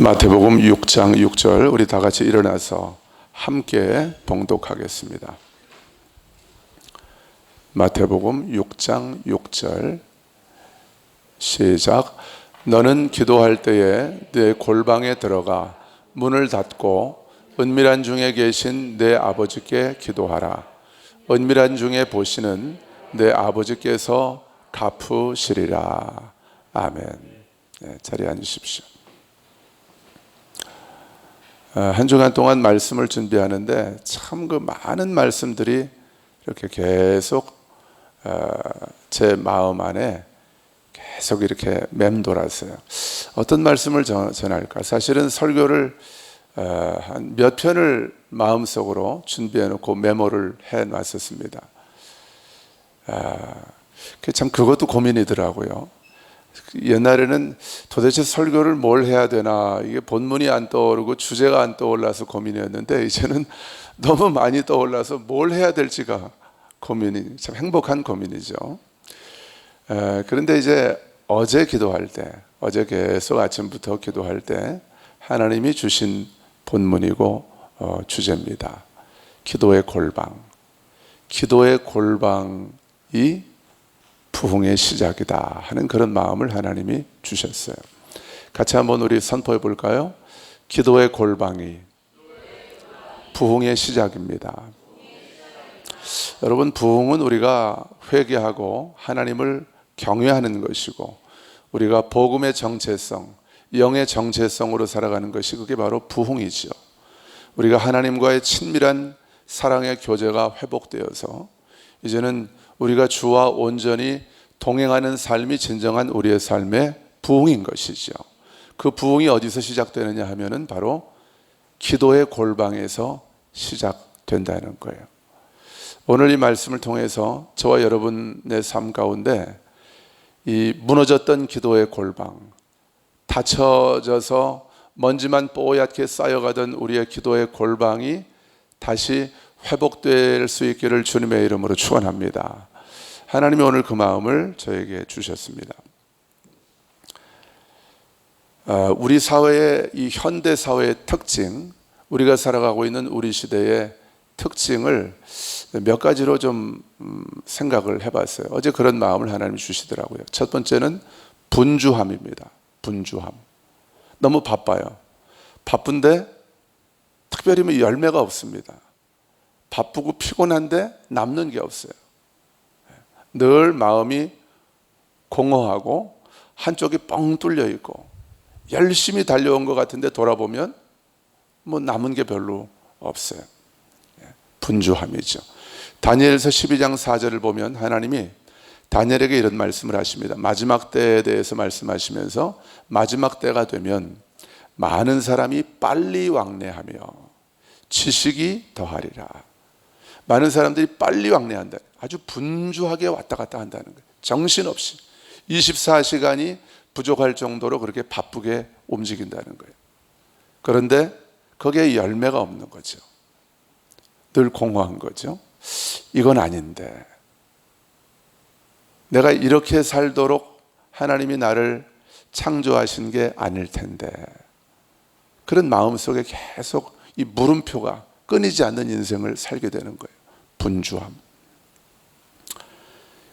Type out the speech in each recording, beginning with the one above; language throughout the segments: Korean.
마태복음 6장 6절 우리 다 같이 일어나서 함께 봉독하겠습니다. 마태복음 6장 6절 시작. 너는 기도할 때에 내 골방에 들어가 문을 닫고 은밀한 중에 계신 내 아버지께 기도하라. 은밀한 중에 보시는 내 아버지께서 갚으시리라. 아멘. 네, 자리에 앉으십시오. 한 주간 동안 말씀을 준비하는데 참 그 많은 말씀들이 이렇게 계속 제 마음 안에 계속 이렇게 맴돌았어요. 어떤 말씀을 전할까? 사실은 설교를 한 몇 편을 마음속으로 준비해 놓고 메모를 해 놨었습니다. 참 그것도 고민이더라고요. 옛날에는 도대체 설교를 뭘 해야 되나, 이게 본문이 안 떠오르고 주제가 안 떠올라서 고민이었는데, 이제는 너무 많이 떠올라서 뭘 해야 될지가 고민이, 참 행복한 고민이죠. 그런데 이제 어제 기도할 때, 어제 계속 아침부터 기도할 때 하나님이 주신 본문이고 주제입니다. 기도의 골방. 기도의 골방이 부흥의 시작이다 하는 그런 마음을 하나님이 주셨어요. 같이 한번 우리 선포해 볼까요? 기도의 골방이 부흥의 시작입니다. 여러분, 부흥은 우리가 회개하고 하나님을 경외하는 것이고, 우리가 복음의 정체성, 영의 정체성으로 살아가는 것이 그게 바로 부흥이죠. 우리가 하나님과의 친밀한 사랑의 교제가 회복되어서 이제는 우리가 주와 온전히 동행하는 삶이 진정한 우리의 삶의 부흥인 것이죠. 그 부흥이 어디서 시작되느냐 하면은 바로 기도의 골방에서 시작된다는 거예요. 오늘 이 말씀을 통해서 저와 여러분의 삶 가운데 이 무너졌던 기도의 골방, 닫혀져서 먼지만 뽀얗게 쌓여가던 우리의 기도의 골방이 다시 회복될 수 있기를 주님의 이름으로 축원합니다. 하나님이 오늘 그 마음을 저에게 주셨습니다. 우리 사회의 이 현대 사회의 특징, 우리가 살아가고 있는 우리 시대의 특징을 몇 가지로 좀 생각을 해봤어요. 어제 그런 마음을 하나님이 주시더라고요. 첫 번째는 분주함입니다. 분주함. 너무 바빠요. 바쁜데 특별히 뭐 열매가 없습니다. 바쁘고 피곤한데 남는 게 없어요. 늘 마음이 공허하고 한쪽이 뻥 뚫려 있고 열심히 달려온 것 같은데 돌아보면 뭐 남은 게 별로 없어요. 분주함이죠. 다니엘서 12장 4절을 보면 하나님이 다니엘에게 이런 말씀을 하십니다. 마지막 때에 대해서 말씀하시면서 마지막 때가 되면 많은 사람이 빨리 왕래하며 지식이 더하리라. 많은 사람들이 빨리 왕래한다. 아주 분주하게 왔다 갔다 한다는 거예요. 정신없이 24시간이 부족할 정도로 그렇게 바쁘게 움직인다는 거예요. 그런데 거기에 열매가 없는 거죠. 늘 공허한 거죠. 이건 아닌데, 내가 이렇게 살도록 하나님이 나를 창조하신 게 아닐 텐데, 그런 마음속에 계속 이 물음표가 끊이지 않는 인생을 살게 되는 거예요. 분주함.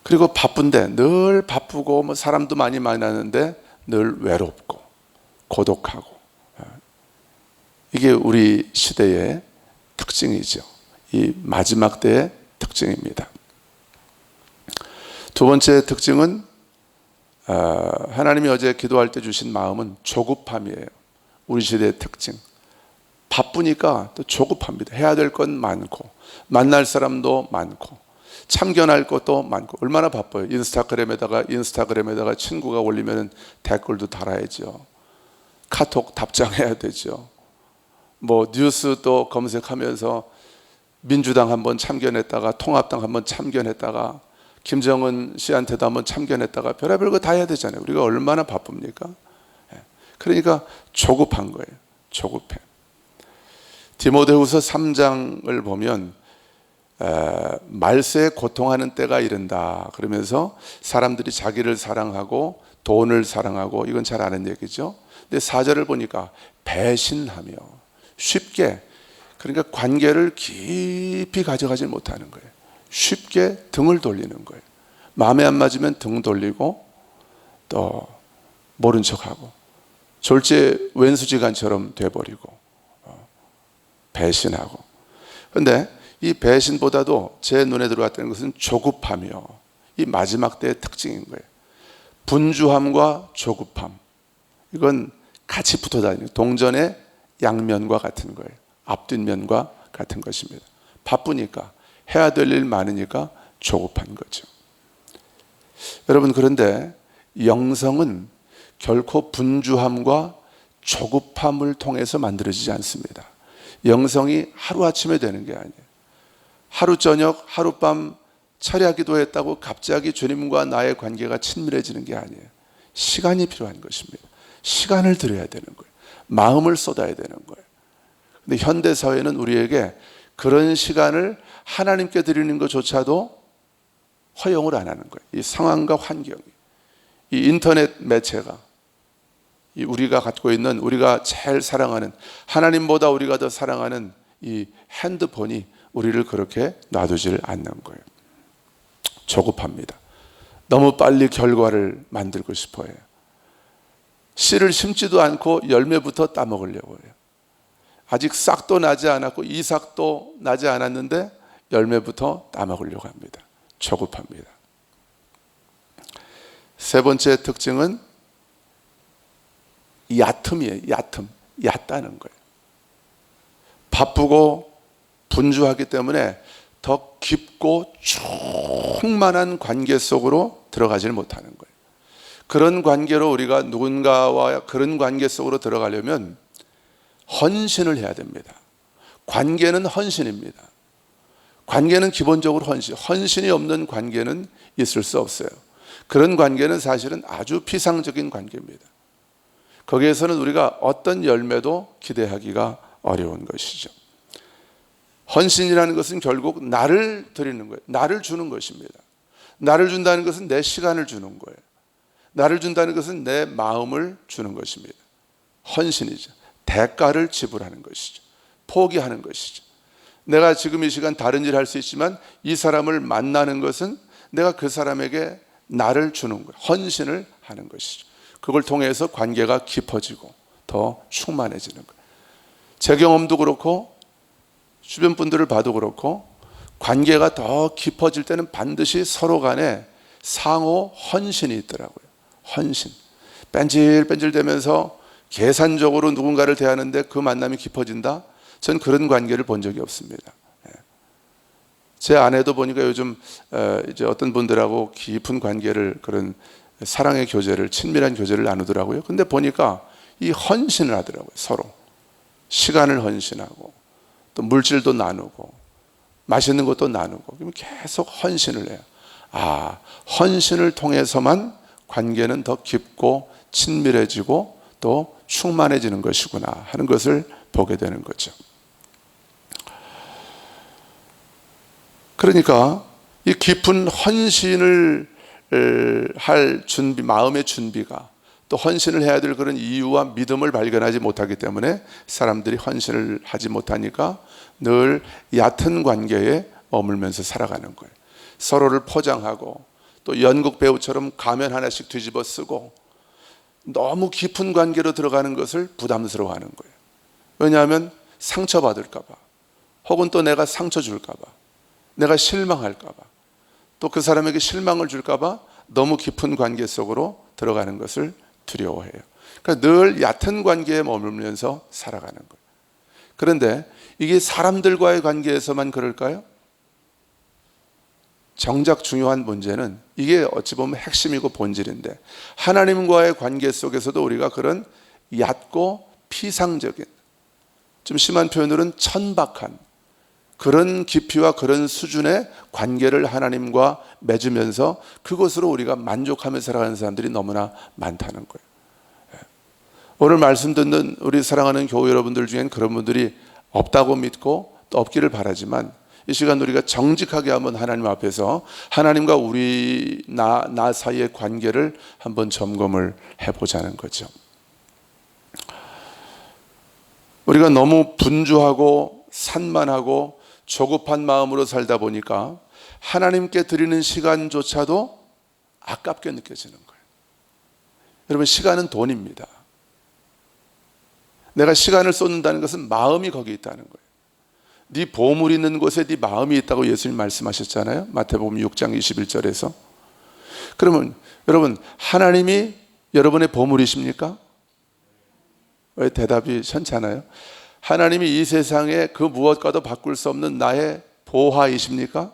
그리고 바쁜데, 늘 바쁘고 뭐 사람도 많이 만나는데 늘 외롭고 고독하고, 이게 우리 시대의 특징이죠. 이 마지막 때의 특징입니다. 두 번째 특징은 하나님이 어제 기도할 때 주신 마음은 조급함이에요. 우리 시대의 특징. 바쁘니까 또 조급합니다. 해야 될 건 많고 만날 사람도 많고 참견할 것도 많고. 얼마나 바빠요. 인스타그램에다가 친구가 올리면 댓글도 달아야죠. 카톡 답장해야 되죠. 뭐 뉴스도 검색하면서 민주당 한번 참견했다가 통합당 한번 참견했다가 김정은 씨한테도 한번 참견했다가 별의별 거 다 해야 되잖아요. 우리가 얼마나 바쁩니까? 그러니까 조급한 거예요. 조급해. 디모데후서 3장을 보면 말세에 고통하는 때가 이른다 그러면서 사람들이 자기를 사랑하고 돈을 사랑하고, 이건 잘 아는 얘기죠. 근데 4절을 보니까 배신하며, 쉽게, 그러니까 관계를 깊이 가져가지 못하는 거예요. 쉽게 등을 돌리는 거예요. 마음에 안 맞으면 등 돌리고 또 모른 척하고 졸지에 왼수지간처럼 돼버리고 배신하고. 그런데 이 배신보다도 제 눈에 들어왔다는 것은 조급하며, 이 마지막 때의 특징인 거예요. 분주함과 조급함, 이건 같이 붙어 다니는, 동전의 양면과 같은 거예요. 앞뒷면과 같은 것입니다. 바쁘니까, 해야 될 일 많으니까 조급한 거죠. 여러분, 그런데 영성은 결코 분주함과 조급함을 통해서 만들어지지 않습니다. 영성이 하루아침에 되는 게 아니에요. 하루 저녁, 하룻밤 철야 기도했다고 갑자기 주님과 나의 관계가 친밀해지는 게 아니에요. 시간이 필요한 것입니다. 시간을 들여야 되는 거예요. 마음을 쏟아야 되는 거예요. 근데 현대 사회는 우리에게 그런 시간을 하나님께 드리는 것조차도 허용을 안 하는 거예요. 이 상황과 환경이, 이 인터넷 매체가, 이 우리가 갖고 있는, 우리가 제일 사랑하는, 하나님보다 우리가 더 사랑하는 이 핸드폰이 우리를 그렇게 놔두질 않는 거예요. 조급합니다. 너무 빨리 결과를 만들고 싶어요. 씨를 심지도 않고 열매부터 따먹으려고 해요. 아직 싹도 나지 않았고 이삭도 나지 않았는데 열매부터 따먹으려고 합니다. 조급합니다. 세 번째 특징은 얕음이에요. 얕다는 거예요. 바쁘고 분주하기 때문에 더 깊고 충만한 관계 속으로 들어가질 못하는 거예요. 그런 관계로, 우리가 누군가와 그런 관계 속으로 들어가려면 헌신을 해야 됩니다. 관계는 헌신입니다. 관계는 기본적으로 헌신이 없는 관계는 있을 수 없어요. 그런 관계는 사실은 아주 피상적인 관계입니다. 거기에서는 우리가 어떤 열매도 기대하기가 어려운 것이죠. 헌신이라는 것은 결국 나를 드리는 거예요. 나를 주는 것입니다. 나를 준다는 것은 내 시간을 주는 거예요. 나를 준다는 것은 내 마음을 주는 것입니다. 헌신이죠. 대가를 지불하는 것이죠. 포기하는 것이죠. 내가 지금 이 시간 다른 일을 할 수 있지만 이 사람을 만나는 것은 내가 그 사람에게 나를 주는 거예요. 헌신을 하는 것이죠. 그걸 통해서 관계가 깊어지고 더 충만해지는 거예요. 제 경험도 그렇고 주변 분들을 봐도 그렇고, 관계가 더 깊어질 때는 반드시 서로 간에 상호 헌신이 있더라고요. 헌신. 뺀질뺀질 되면서 계산적으로 누군가를 대하는데 그 만남이 깊어진다? 전 그런 관계를 본 적이 없습니다. 제 아내도 보니까 요즘 이제 어떤 분들하고 깊은 관계를, 그런 사랑의 교제를, 친밀한 교제를 나누더라고요. 근데 보니까 이 헌신을 하더라고요. 서로 시간을 헌신하고 또 물질도 나누고 맛있는 것도 나누고, 그러면 계속 헌신을 해요. 아, 헌신을 통해서만 관계는 더 깊고 친밀해지고 또 충만해지는 것이구나 하는 것을 보게 되는 거죠. 그러니까 이 깊은 헌신을 할 준비, 마음의 준비가, 또 헌신을 해야 될 그런 이유와 믿음을 발견하지 못하기 때문에 사람들이 헌신을 하지 못하니까 늘 얕은 관계에 머물면서 살아가는 거예요. 서로를 포장하고 또 연극 배우처럼 가면 하나씩 뒤집어 쓰고 너무 깊은 관계로 들어가는 것을 부담스러워하는 거예요. 왜냐하면 상처받을까 봐, 혹은 또 내가 상처 줄까 봐, 내가 실망할까 봐, 또 그 사람에게 실망을 줄까 봐 너무 깊은 관계 속으로 들어가는 것을 두려워해요. 그러니까 늘 얕은 관계에 머물면서 살아가는 거예요. 그런데 이게 사람들과의 관계에서만 그럴까요? 정작 중요한 문제는, 이게 어찌 보면 핵심이고 본질인데, 하나님과의 관계 속에서도 우리가 그런 얕고 피상적인, 좀 심한 표현으로는 천박한 그런 깊이와 그런 수준의 관계를 하나님과 맺으면서 그것으로 우리가 만족하며 살아가는 사람들이 너무나 많다는 거예요. 오늘 말씀 듣는 우리 사랑하는 교회 여러분들 중엔 그런 분들이 없다고 믿고 또 없기를 바라지만, 이 시간 우리가 정직하게 한번 하나님 앞에서 하나님과 나 사이의 관계를 한번 점검을 해보자는 거죠. 우리가 너무 분주하고 산만하고 조급한 마음으로 살다 보니까 하나님께 드리는 시간조차도 아깝게 느껴지는 거예요. 여러분, 시간은 돈입니다. 내가 시간을 쏟는다는 것은 마음이 거기 있다는 거예요. 네 보물 있는 곳에 네 마음이 있다고 예수님 말씀하셨잖아요. 마태복음 6장 21절에서. 그러면 여러분, 하나님이 여러분의 보물이십니까? 왜 대답이 현찮아요? 하나님이 이 세상에 그 무엇과도 바꿀 수 없는 나의 보화이십니까?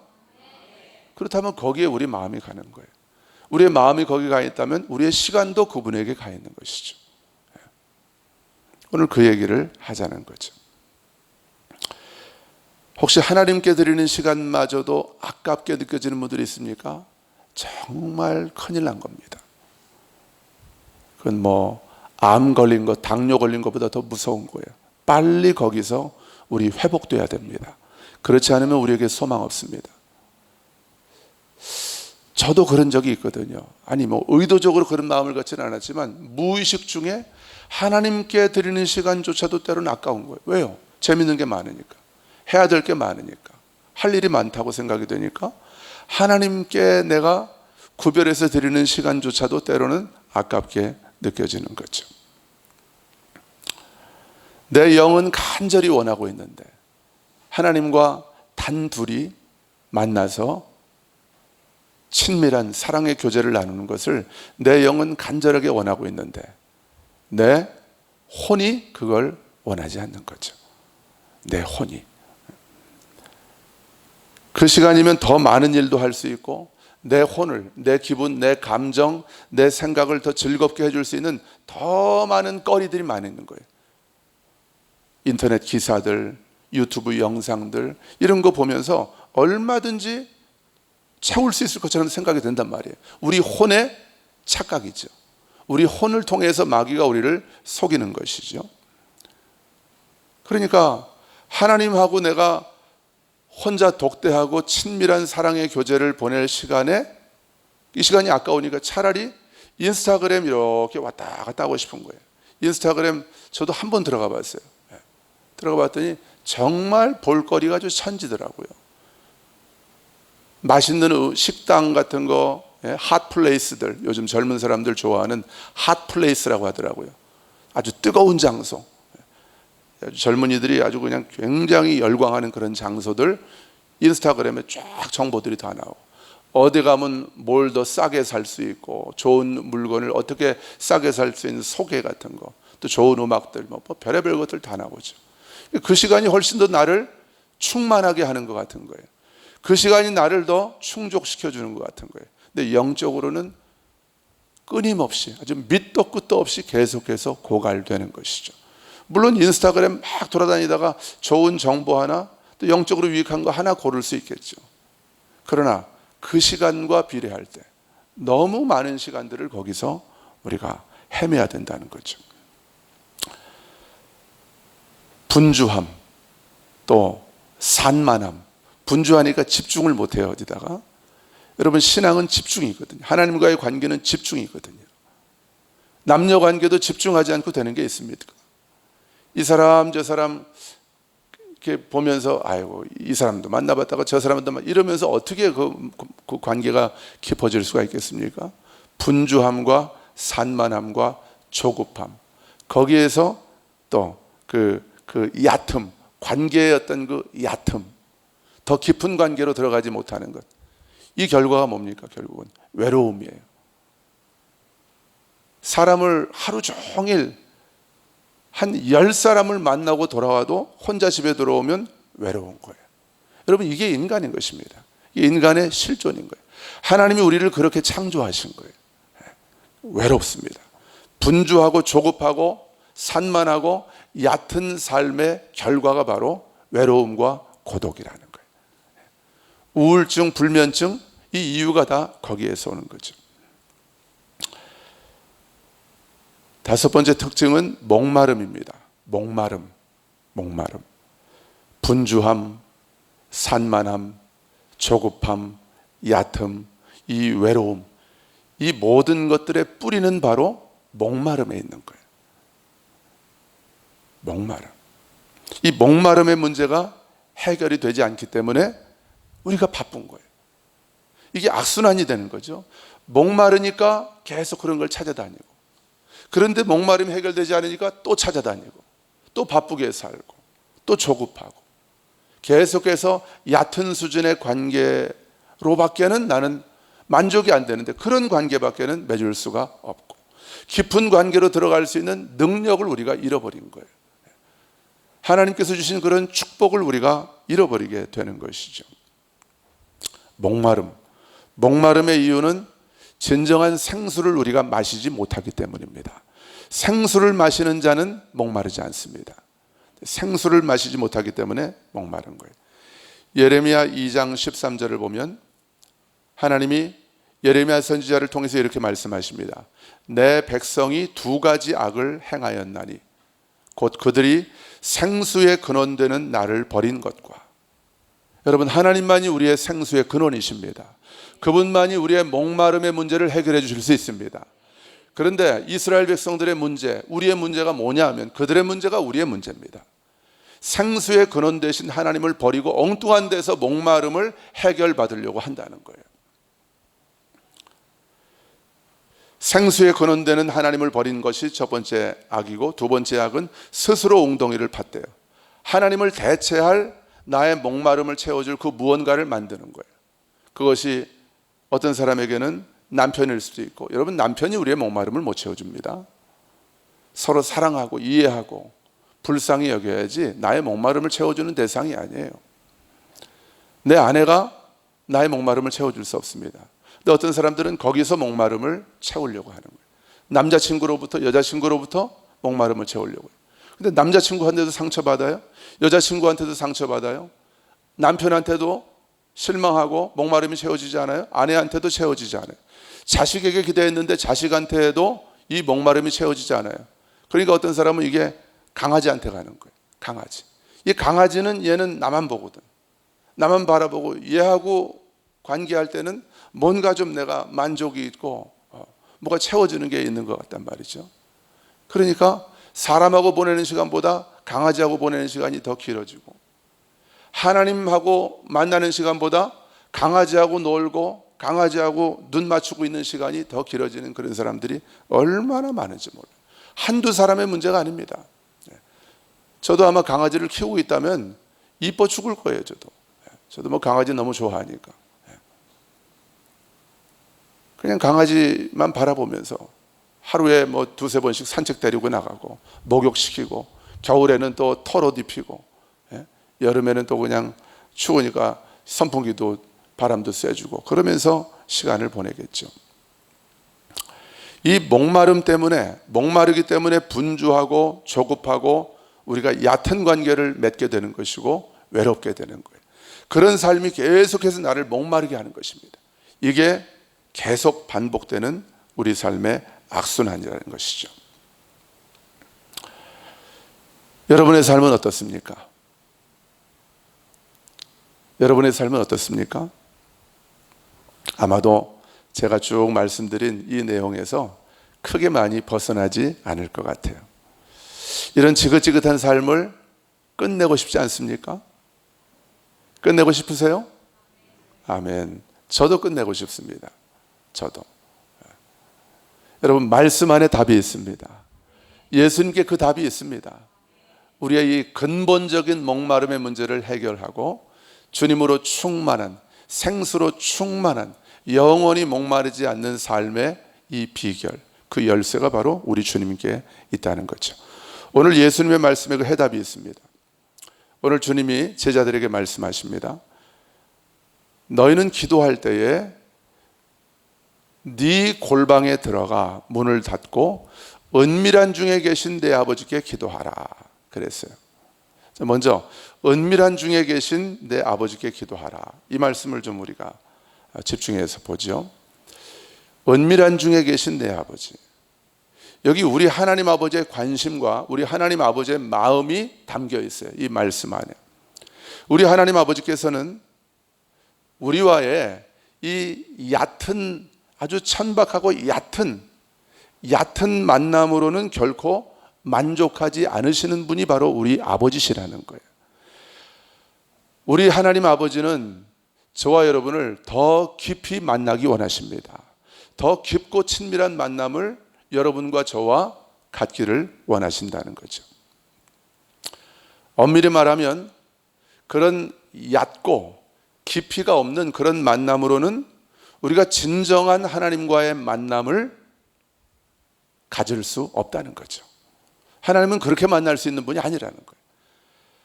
그렇다면 거기에 우리 마음이 가는 거예요. 우리의 마음이 거기 가 있다면 우리의 시간도 그분에게 가 있는 것이죠. 오늘 그 얘기를 하자는 거죠. 혹시 하나님께 드리는 시간마저도 아깝게 느껴지는 분들이 있습니까? 정말 큰일 난 겁니다. 그건 암 걸린 것, 당뇨 걸린 것보다 더 무서운 거예요. 빨리 거기서 우리 회복돼야 됩니다. 그렇지 않으면 우리에게 소망 없습니다. 저도 그런 적이 있거든요. 아니 의도적으로 그런 마음을 갖지는 않았지만 무의식 중에 하나님께 드리는 시간조차도 때로는 아까운 거예요. 왜요? 재밌는 게 많으니까, 해야 될 게 많으니까, 할 일이 많다고 생각이 되니까 하나님께 내가 구별해서 드리는 시간조차도 때로는 아깝게 느껴지는 거죠. 내 영은 간절히 원하고 있는데 하나님과 단둘이 만나서 친밀한 사랑의 교제를 나누는 것을 내 영은 간절하게 원하고 있는데 내 혼이 그걸 원하지 않는 거죠. 내 혼이. 그 시간이면 더 많은 일도 할 수 있고 내 혼을, 내 기분, 내 감정, 내 생각을 더 즐겁게 해줄 수 있는 더 많은 거리들이 많이 있는 거예요. 인터넷 기사들, 유튜브 영상들 이런 거 보면서 얼마든지 채울 수 있을 것처럼 생각이 된단 말이에요. 우리 혼의 착각이죠. 우리 혼을 통해서 마귀가 우리를 속이는 것이죠. 그러니까 하나님하고 내가 혼자 독대하고 친밀한 사랑의 교제를 보낼 시간에 이 시간이 아까우니까 차라리 인스타그램 이렇게 왔다 갔다 하고 싶은 거예요. 인스타그램 저도 한번 들어가 봤어요. 들어가 봤더니 정말 볼거리가 아주 천지더라고요. 맛있는 식당 같은 거, 핫플레이스들, 요즘 젊은 사람들 좋아하는 핫플레이스라고 하더라고요. 아주 뜨거운 장소, 젊은이들이 아주 그냥 굉장히 열광하는 그런 장소들 인스타그램에 쫙 정보들이 다 나오고, 어디 가면 뭘 더 싸게 살 수 있고 좋은 물건을 어떻게 싸게 살 수 있는 소개 같은 거, 또 좋은 음악들, 별의별 것들 다 나오죠. 그 시간이 훨씬 더 나를 충만하게 하는 것 같은 거예요. 그 시간이 나를 더 충족시켜주는 것 같은 거예요. 근데 영적으로는 끊임없이, 아주 밑도 끝도 없이 계속해서 고갈되는 것이죠. 물론 인스타그램 막 돌아다니다가 좋은 정보 하나, 또 영적으로 유익한 거 하나 고를 수 있겠죠. 그러나 그 시간과 비례할 때 너무 많은 시간들을 거기서 우리가 헤매야 된다는 거죠. 분주함, 또 산만함. 분주하니까 집중을 못해요, 어디다가. 여러분, 신앙은 집중이거든요. 하나님과의 관계는 집중이거든요. 남녀 관계도 집중하지 않고 되는 게 있습니까? 이 사람 저 사람 이렇게 보면서 아이고 이 사람도 만나봤다가 저 사람도 이러면서 어떻게 그 관계가 깊어질 수가 있겠습니까? 분주함과 산만함과 조급함, 거기에서 또 그 얕음, 관계의 어떤 그 얕음, 더 깊은 관계로 들어가지 못하는 것, 이 결과가 뭡니까? 결국은 외로움이에요. 사람을 하루 종일 한 10사람을 만나고 돌아와도 혼자 집에 들어오면 외로운 거예요. 여러분, 이게 인간인 것입니다. 이게 인간의 실존인 거예요. 하나님이 우리를 그렇게 창조하신 거예요. 외롭습니다. 분주하고 조급하고 산만하고 얕은 삶의 결과가 바로 외로움과 고독이라는 거예요. 우울증, 불면증, 이 이유가 다 거기에서 오는 거죠. 다섯 번째 특징은 목마름입니다. 목마름. 분주함, 산만함, 조급함, 얕음, 이 외로움, 이 모든 것들의 뿌리는 바로 목마름에 있는 거예요. 목마름. 이 목마름의 문제가 해결이 되지 않기 때문에 우리가 바쁜 거예요. 이게 악순환이 되는 거죠. 목마르니까 계속 그런 걸 찾아다니고, 그런데 목마름이 해결되지 않으니까 또 찾아다니고, 또 바쁘게 살고, 또 조급하고, 계속해서 얕은 수준의 관계로밖에는 나는 만족이 안 되는데, 그런 관계밖에는 맺을 수가 없고, 깊은 관계로 들어갈 수 있는 능력을 우리가 잃어버린 거예요. 하나님께서 주신 그런 축복을 우리가 잃어버리게 되는 것이죠. 목마름의 이유는 진정한 생수를 우리가 마시지 못하기 때문입니다. 생수를 마시는 자는 목마르지 않습니다. 생수를 마시지 못하기 때문에 목마른 거예요. 예레미야 2장 13절을 보면 하나님이 예레미야 선지자를 통해서 이렇게 말씀하십니다. 내 백성이 두 가지 악을 행하였나니 곧 그들이 생수의 근원되는 나를 버린 것과, 여러분, 하나님만이 우리의 생수의 근원이십니다. 그분만이 우리의 목마름의 문제를 해결해 주실 수 있습니다. 그런데 이스라엘 백성들의 문제, 우리의 문제가 뭐냐 하면 그들의 문제가 우리의 문제입니다. 생수의 근원 되신 하나님을 버리고 엉뚱한 데서 목마름을 해결받으려고 한다는 거예요. 생수의 근원되는 하나님을 버린 것이 첫 번째 악이고, 두 번째 악은 스스로 웅덩이를 팠대요. 하나님을 대체할 나의 목마름을 채워줄 그 무언가를 만드는 거예요. 그것이 어떤 사람에게는 남편일 수도 있고, 여러분, 남편이 우리의 목마름을 못 채워줍니다. 서로 사랑하고 이해하고 불쌍히 여겨야지 나의 목마름을 채워주는 대상이 아니에요. 내 아내가 나의 목마름을 채워줄 수 없습니다. 근데 어떤 사람들은 거기서 목마름을 채우려고 하는 거예요. 남자친구로부터, 여자친구로부터 목마름을 채우려고 해요. 근데 남자친구한테도 상처받아요. 여자친구한테도 상처받아요. 남편한테도 실망하고 목마름이 채워지지 않아요. 아내한테도 채워지지 않아요. 자식에게 기대했는데 자식한테도 이 목마름이 채워지지 않아요. 그러니까 어떤 사람은 이게 강아지한테 가는 거예요. 강아지. 이 강아지는 얘는 나만 보거든. 나만 바라보고 얘하고 관계할 때는 뭔가 좀 내가 만족이 있고 뭐가 채워지는 게 있는 것 같단 말이죠. 그러니까 사람하고 보내는 시간보다 강아지하고 보내는 시간이 더 길어지고, 하나님하고 만나는 시간보다 강아지하고 놀고 강아지하고 눈 맞추고 있는 시간이 더 길어지는 그런 사람들이 얼마나 많은지 몰라요. 한두 사람의 문제가 아닙니다. 저도 아마 강아지를 키우고 있다면 이뻐 죽을 거예요. 저도 뭐 강아지 너무 좋아하니까 그냥 강아지만 바라보면서 하루에 뭐 두세 번씩 산책 데리고 나가고 목욕시키고, 겨울에는 또 털옷 입히고, 여름에는 또 그냥 추우니까 선풍기도 바람도 쐬주고, 그러면서 시간을 보내겠죠. 이 목마르기 때문에 분주하고 조급하고 우리가 얕은 관계를 맺게 되는 것이고 외롭게 되는 거예요. 그런 삶이 계속해서 나를 목마르게 하는 것입니다. 이게 계속 반복되는 우리 삶의 악순환이라는 것이죠. 여러분의 삶은 어떻습니까? 여러분의 삶은 어떻습니까? 아마도 제가 쭉 말씀드린 이 내용에서 크게 많이 벗어나지 않을 것 같아요. 이런 지긋지긋한 삶을 끝내고 싶지 않습니까? 끝내고 싶으세요? 아멘. 저도 끝내고 싶습니다. 저도. 여러분, 말씀 안에 답이 있습니다. 예수님께 그 답이 있습니다. 우리의 이 근본적인 목마름의 문제를 해결하고 주님으로 충만한, 생수로 충만한, 영원히 목마르지 않는 삶의 이 비결, 그 열쇠가 바로 우리 주님께 있다는 거죠. 오늘 예수님의 말씀에 그 해답이 있습니다. 오늘 주님이 제자들에게 말씀하십니다. 너희는 기도할 때에 네 골방에 들어가 문을 닫고 은밀한 중에 계신 내 아버지께 기도하라 그랬어요. 먼저 은밀한 중에 계신 내 아버지께 기도하라, 이 말씀을 좀 우리가 집중해서 보죠. 은밀한 중에 계신 내 아버지, 여기 우리 하나님 아버지의 관심과 우리 하나님 아버지의 마음이 담겨 있어요. 이 말씀 안에 우리 하나님 아버지께서는 우리와의 이 얕은, 아주 천박하고 얕은 만남으로는 결코 만족하지 않으시는 분이 바로 우리 아버지시라는 거예요. 우리 하나님 아버지는 저와 여러분을 더 깊이 만나기 원하십니다. 더 깊고 친밀한 만남을 여러분과 저와 갖기를 원하신다는 거죠. 엄밀히 말하면 그런 얕고 깊이가 없는 그런 만남으로는 우리가 진정한 하나님과의 만남을 가질 수 없다는 거죠. 하나님은 그렇게 만날 수 있는 분이 아니라는 거예요.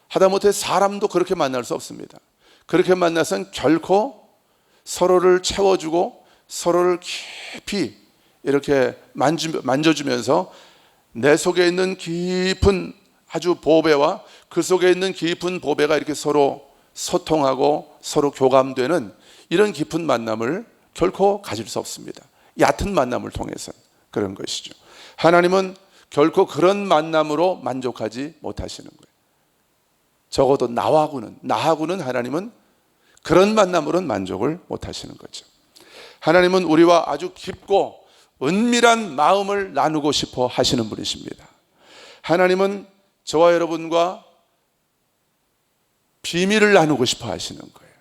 하다못해 사람도 그렇게 만날 수 없습니다. 그렇게 만나서는 결코 서로를 채워주고 서로를 깊이 이렇게 만져주면서 내 속에 있는 깊은 아주 보배와 그 속에 있는 깊은 보배가 이렇게 서로 소통하고 서로 교감되는 이런 깊은 만남을 결코 가질 수 없습니다. 얕은 만남을 통해서 그런 것이죠. 하나님은 결코 그런 만남으로 만족하지 못하시는 거예요. 적어도 나하고는 하나님은 그런 만남으로는 만족을 못하시는 거죠. 하나님은 우리와 아주 깊고 은밀한 마음을 나누고 싶어 하시는 분이십니다. 하나님은 저와 여러분과 비밀을 나누고 싶어 하시는 거예요.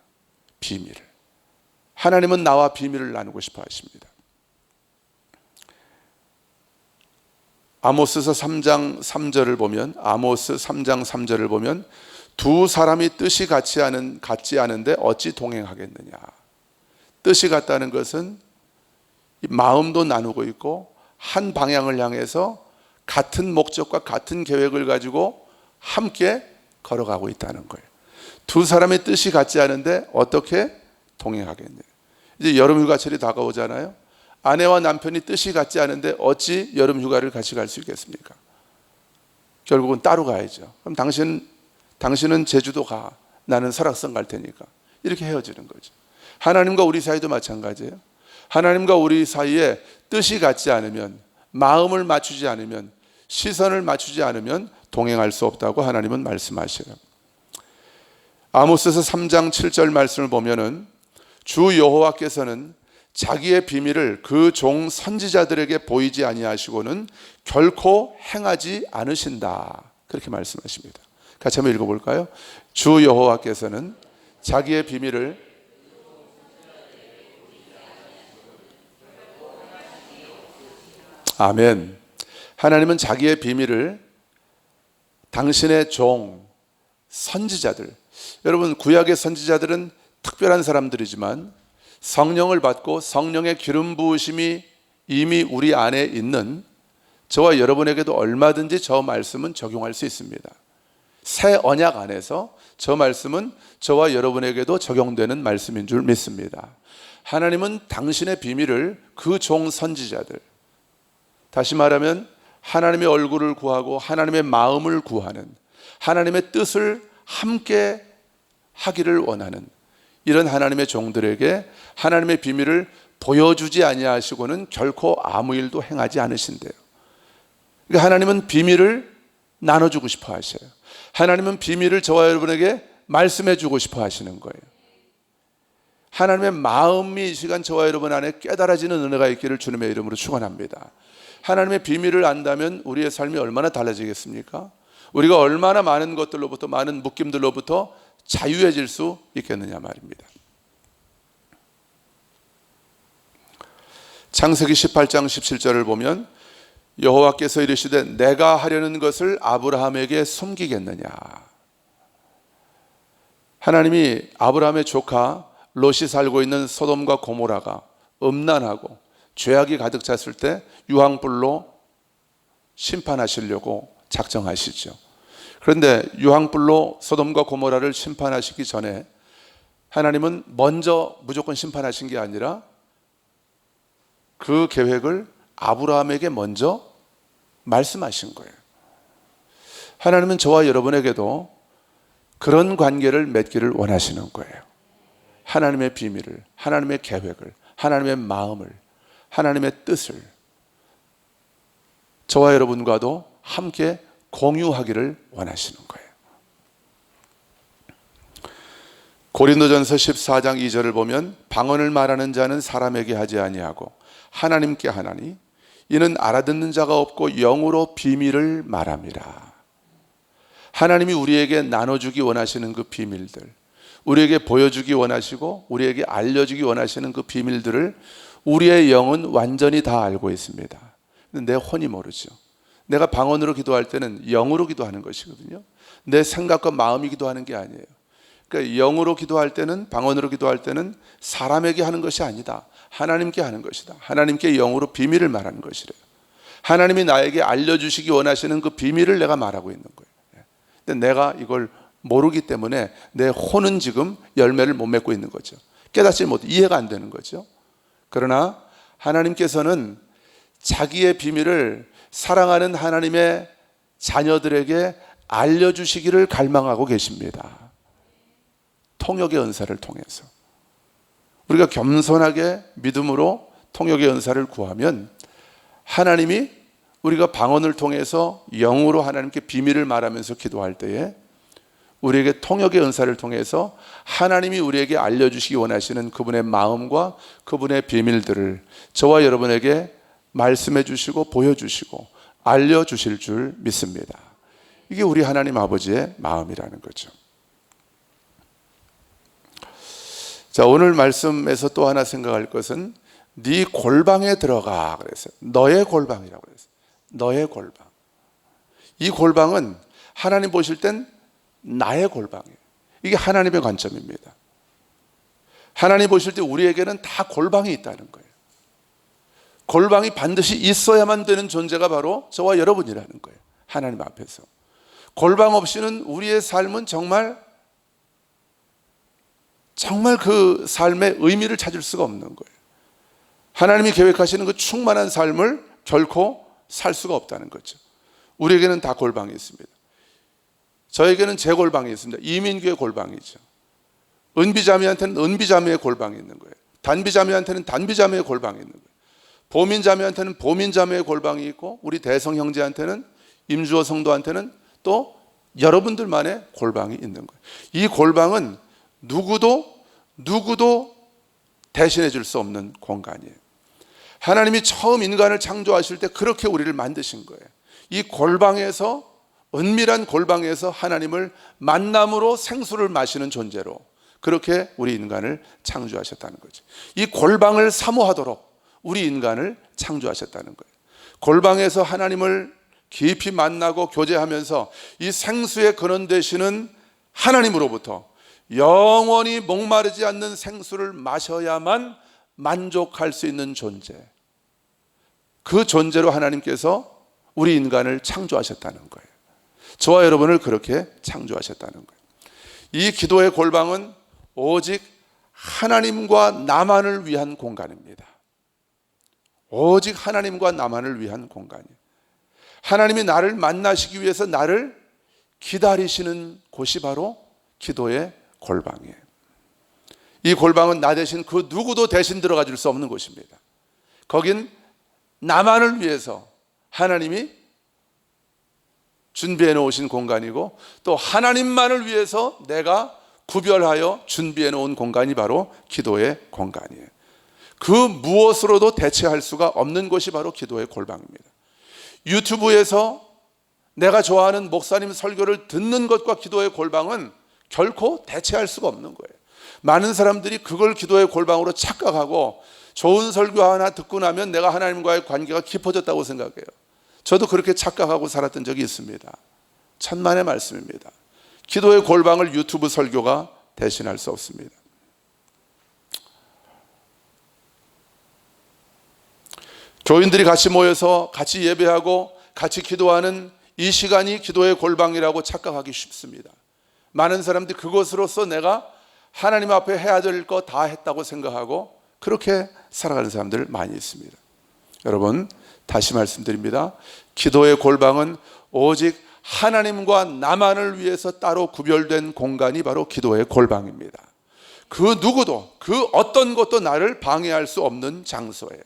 비밀을. 하나님은 나와 비밀을 나누고 싶어 하십니다. 아모스서 3장 3절을 보면 두 사람이 뜻이 같지 않은데 어찌 동행하겠느냐. 뜻이 같다는 것은 마음도 나누고 있고 한 방향을 향해서 같은 목적과 같은 계획을 가지고 함께 걸어가고 있다는 거예요. 두 사람의 뜻이 같지 않은데 어떻게 동행하겠느냐. 이제 여름휴가철이 다가오잖아요. 아내와 남편이 뜻이 같지 않은데 어찌 여름휴가를 같이 갈 수 있겠습니까? 결국은 따로 가야죠. 그럼 당신은 제주도 가. 나는 설악산 갈 테니까. 이렇게 헤어지는 거죠. 하나님과 우리 사이도 마찬가지예요. 하나님과 우리 사이에 뜻이 같지 않으면, 마음을 맞추지 않으면, 시선을 맞추지 않으면 동행할 수 없다고 하나님은 말씀하셔요. 아모스서 3장 7절 말씀을 보면은 주 여호와께서는 자기의 비밀을 그 종 선지자들에게 보이지 아니하시고는 결코 행하지 않으신다. 그렇게 말씀하십니다. 같이 한번 읽어볼까요? 주 여호와께서는 자기의 비밀을 아멘. 하나님은 자기의 비밀을 당신의 종 선지자들, 여러분 구약의 선지자들은 특별한 사람들이지만 성령을 받고 성령의 기름 부으심이 이미 우리 안에 있는 저와 여러분에게도 얼마든지 저 말씀은 적용할 수 있습니다. 새 언약 안에서 저 말씀은 저와 여러분에게도 적용되는 말씀인 줄 믿습니다. 하나님은 당신의 비밀을 그 종 선지자들, 다시 말하면 하나님의 얼굴을 구하고 하나님의 마음을 구하는, 하나님의 뜻을 함께 하기를 원하는 이런 하나님의 종들에게 하나님의 비밀을 보여주지 아니하시고는 결코 아무 일도 행하지 않으신대요. 그러니까 하나님은 비밀을 나눠주고 싶어 하셔요. 하나님은 비밀을 저와 여러분에게 말씀해 주고 싶어 하시는 거예요. 하나님의 마음이 이 시간 저와 여러분 안에 깨달아지는 은혜가 있기를 주님의 이름으로 축원합니다. 하나님의 비밀을 안다면 우리의 삶이 얼마나 달라지겠습니까? 우리가 얼마나 많은 것들로부터, 많은 묶임들로부터 자유해질 수 있겠느냐 말입니다. 창세기 18장 17절을 보면 여호와께서 이르시되 내가 하려는 것을 아브라함에게 숨기겠느냐. 하나님이 아브라함의 조카 롯이 살고 있는 소돔과 고모라가 음란하고 죄악이 가득 찼을 때 유황불로 심판하시려고 작정하시죠. 그런데 유황불로 소돔과 고모라를 심판하시기 전에 하나님은 먼저 무조건 심판하신 게 아니라 그 계획을 아브라함에게 먼저 말씀하신 거예요. 하나님은 저와 여러분에게도 그런 관계를 맺기를 원하시는 거예요. 하나님의 비밀을, 하나님의 계획을, 하나님의 마음을, 하나님의 뜻을 저와 여러분과도 함께 공유하기를 원하시는 거예요. 고린도전서 14장 2절을 보면 방언을 말하는 자는 사람에게 하지 아니하고 하나님께 하나니 이는 알아듣는 자가 없고 영으로 비밀을 말함이라. 하나님이 우리에게 나눠주기 원하시는 그 비밀들, 우리에게 보여주기 원하시고 우리에게 알려주기 원하시는 그 비밀들을 우리의 영은 완전히 다 알고 있습니다. 내 혼이 모르죠. 내가 방언으로 기도할 때는 영으로 기도하는 것이거든요. 내 생각과 마음이 기도하는 게 아니에요. 그러니까 영으로 기도할 때는, 방언으로 기도할 때는 사람에게 하는 것이 아니다. 하나님께 하는 것이다. 하나님께 영으로 비밀을 말하는 것이래요. 하나님이 나에게 알려주시기 원하시는 그 비밀을 내가 말하고 있는 거예요. 근데 내가 이걸 모르기 때문에 내 혼은 지금 열매를 못 맺고 있는 거죠. 깨닫지 못해, 이해가 안 되는 거죠. 그러나 하나님께서는 자기의 비밀을 사랑하는 하나님의 자녀들에게 알려주시기를 갈망하고 계십니다. 통역의 은사를 통해서 우리가 겸손하게 믿음으로 통역의 은사를 구하면 하나님이 우리가 방언을 통해서 영으로 하나님께 비밀을 말하면서 기도할 때에 우리에게 통역의 은사를 통해서 하나님이 우리에게 알려주시기 원하시는 그분의 마음과 그분의 비밀들을 저와 여러분에게 말씀해 주시고 보여주시고 알려주실 줄 믿습니다. 이게 우리 하나님 아버지의 마음이라는 거죠. 자, 오늘 말씀에서 또 하나 생각할 것은 네 골방에 들어가 그랬어요. 너의 골방이라고 그랬어요. 너의 골방. 이 골방은 하나님 보실 땐 나의 골방이에요. 이게 하나님의 관점입니다. 하나님 보실 때 우리에게는 다 골방이 있다는 거예요. 골방이 반드시 있어야만 되는 존재가 바로 저와 여러분이라는 거예요. 하나님 앞에서. 골방 없이는 우리의 삶은 정말 그 삶의 의미를 찾을 수가 없는 거예요. 하나님이 계획하시는 그 충만한 삶을 결코 살 수가 없다는 거죠. 우리에게는 다 골방이 있습니다. 저에게는 제 골방이 있습니다. 이민규의 골방이죠. 은비자매한테는 은비자매의 골방이 있는 거예요. 단비자매한테는 단비자매의 골방이 있는 거예요. 보민자매한테는 보민자매의 골방이 있고 우리 대성 형제한테는 임주호 성도한테는 또 여러분들만의 골방이 있는 거예요. 이 골방은 누구도 대신해 줄 수 없는 공간이에요. 하나님이 처음 인간을 창조하실 때 그렇게 우리를 만드신 거예요. 이 골방에서, 은밀한 골방에서 하나님을 만남으로 생수를 마시는 존재로 그렇게 우리 인간을 창조하셨다는 거죠. 이 골방을 사모하도록 우리 인간을 창조하셨다는 거예요. 골방에서 하나님을 깊이 만나고 교제하면서 이 생수의 근원 되시는 하나님으로부터 영원히 목마르지 않는 생수를 마셔야만 만족할 수 있는 존재, 그 존재로 하나님께서 우리 인간을 창조하셨다는 거예요. 저와 여러분을 그렇게 창조하셨다는 거예요. 이 기도의 골방은 오직 하나님과 나만을 위한 공간입니다. 오직 하나님과 나만을 위한 공간이에요. 하나님이 나를 만나시기 위해서 나를 기다리시는 곳이 바로 기도의 골방이에요. 이 골방은 나 대신 그 누구도 대신 들어가 줄 수 없는 곳입니다. 거긴 나만을 위해서 하나님이 준비해 놓으신 공간이고 또 하나님만을 위해서 내가 구별하여 준비해 놓은 공간이 바로 기도의 공간이에요. 그 무엇으로도 대체할 수가 없는 곳이 바로 기도의 골방입니다. 유튜브에서 내가 좋아하는 목사님 설교를 듣는 것과 기도의 골방은 결코 대체할 수가 없는 거예요. 많은 사람들이 그걸 기도의 골방으로 착각하고 좋은 설교 하나 듣고 나면 내가 하나님과의 관계가 깊어졌다고 생각해요. 저도 그렇게 착각하고 살았던 적이 있습니다. 천만의 말씀입니다. 기도의 골방을 유튜브 설교가 대신할 수 없습니다. 교인들이 같이 모여서 같이 예배하고 같이 기도하는 이 시간이 기도의 골방이라고 착각하기 쉽습니다. 많은 사람들이 그것으로서 내가 하나님 앞에 해야 될 거 다 했다고 생각하고 그렇게 살아가는 사람들 많이 있습니다. 여러분, 다시 말씀드립니다. 기도의 골방은 오직 하나님과 나만을 위해서 따로 구별된 공간이 바로 기도의 골방입니다. 그 누구도, 그 어떤 것도 나를 방해할 수 없는 장소예요.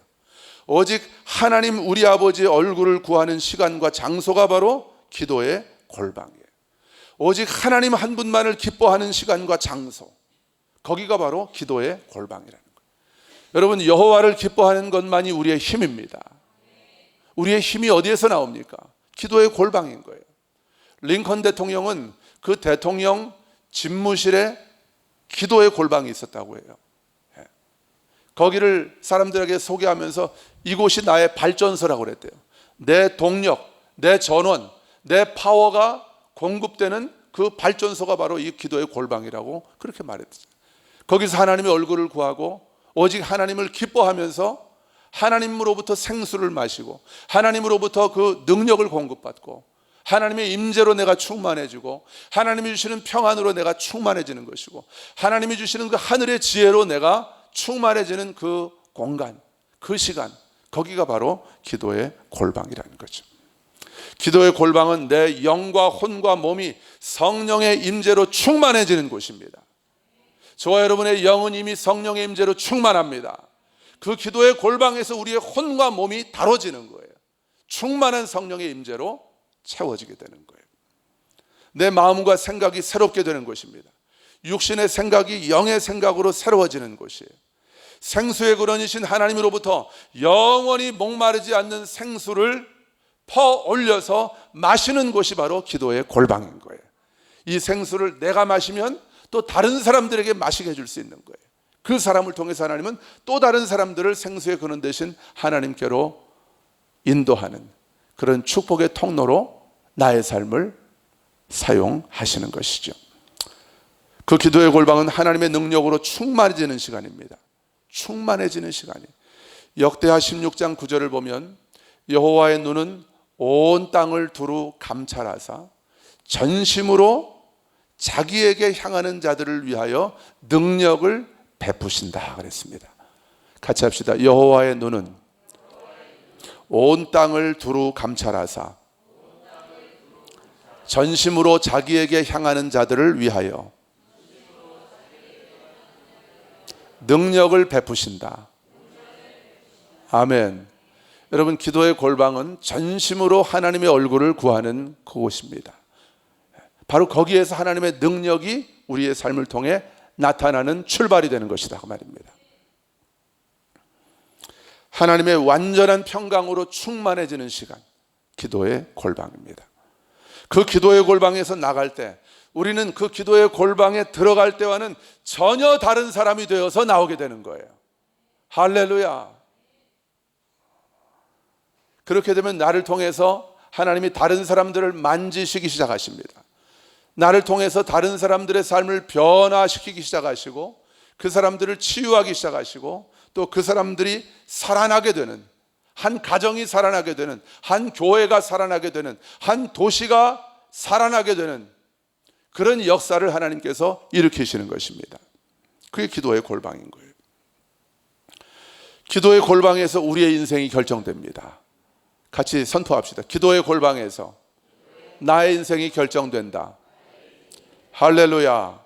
오직 하나님 우리 아버지의 얼굴을 구하는 시간과 장소가 바로 기도의 골방이에요. 오직 하나님 한 분만을 기뻐하는 시간과 장소, 거기가 바로 기도의 골방이라는 거예요. 여러분, 여호와를 기뻐하는 것만이 우리의 힘입니다. 우리의 힘이 어디에서 나옵니까? 기도의 골방인 거예요. 링컨 대통령은 그 대통령 집무실에 기도의 골방이 있었다고 해요. 거기를 사람들에게 소개하면서 이곳이 나의 발전소라고 그랬대요. 내 동력, 내 전원, 내 파워가 공급되는 그 발전소가 바로 이 기도의 골방이라고 그렇게 말했어요. 거기서 하나님의 얼굴을 구하고 오직 하나님을 기뻐하면서 하나님으로부터 생수를 마시고 하나님으로부터 그 능력을 공급받고 하나님의 임재로 내가 충만해지고 하나님이 주시는 평안으로 내가 충만해지는 것이고 하나님이 주시는 그 하늘의 지혜로 내가 충만해지는 그 공간, 그 시간, 거기가 바로 기도의 골방이라는 거죠. 기도의 골방은 내 영과 혼과 몸이 성령의 임재로 충만해지는 곳입니다. 저와 여러분의 영은 이미 성령의 임재로 충만합니다. 그 기도의 골방에서 우리의 혼과 몸이 다뤄지는 거예요. 충만한 성령의 임재로 채워지게 되는 거예요. 내 마음과 생각이 새롭게 되는 것입니다. 육신의 생각이 영의 생각으로 새로워지는 것이에요. 생수의 근원이신 하나님으로부터 영원히 목마르지 않는 생수를 퍼올려서 마시는 곳이 바로 기도의 골방인 거예요. 이 생수를 내가 마시면 또 다른 사람들에게 마시게 해줄 수 있는 거예요. 그 사람을 통해서 하나님은 또 다른 사람들을 생수의 근원 되신 하나님께로 인도하는 그런 축복의 통로로 나의 삶을 사용하시는 것이죠. 그 기도의 골방은 하나님의 능력으로 충만해지는 시간입니다. 충만해지는 시간이. 역대하 16장 9절을 보면 여호와의 눈은 온 땅을 두루 감찰하사 전심으로 자기에게 향하는 자들을 위하여 능력을 베푸신다 그랬습니다. 같이 합시다. 여호와의 눈은 온 땅을 두루 감찰하사 전심으로 자기에게 향하는 자들을 위하여 능력을 베푸신다. 아멘. 여러분, 기도의 골방은 전심으로 하나님의 얼굴을 구하는 그곳입니다. 바로 거기에서 하나님의 능력이 우리의 삶을 통해 나타나는 출발이 되는 것이다 그 말입니다. 하나님의 완전한 평강으로 충만해지는 시간, 기도의 골방입니다. 그 기도의 골방에서 나갈 때 우리는 그 기도의 골방에 들어갈 때와는 전혀 다른 사람이 되어서 나오게 되는 거예요. 할렐루야. 그렇게 되면 나를 통해서 하나님이 다른 사람들을 만지시기 시작하십니다. 나를 통해서 다른 사람들의 삶을 변화시키기 시작하시고 그 사람들을 치유하기 시작하시고 또 그 사람들이 살아나게 되는, 한 가정이 살아나게 되는, 한 교회가 살아나게 되는, 한 도시가 살아나게 되는 그런 역사를 하나님께서 일으키시는 것입니다. 그게 기도의 골방인 거예요. 기도의 골방에서 우리의 인생이 결정됩니다. 같이 선포합시다. 기도의 골방에서 나의 인생이 결정된다. 할렐루야.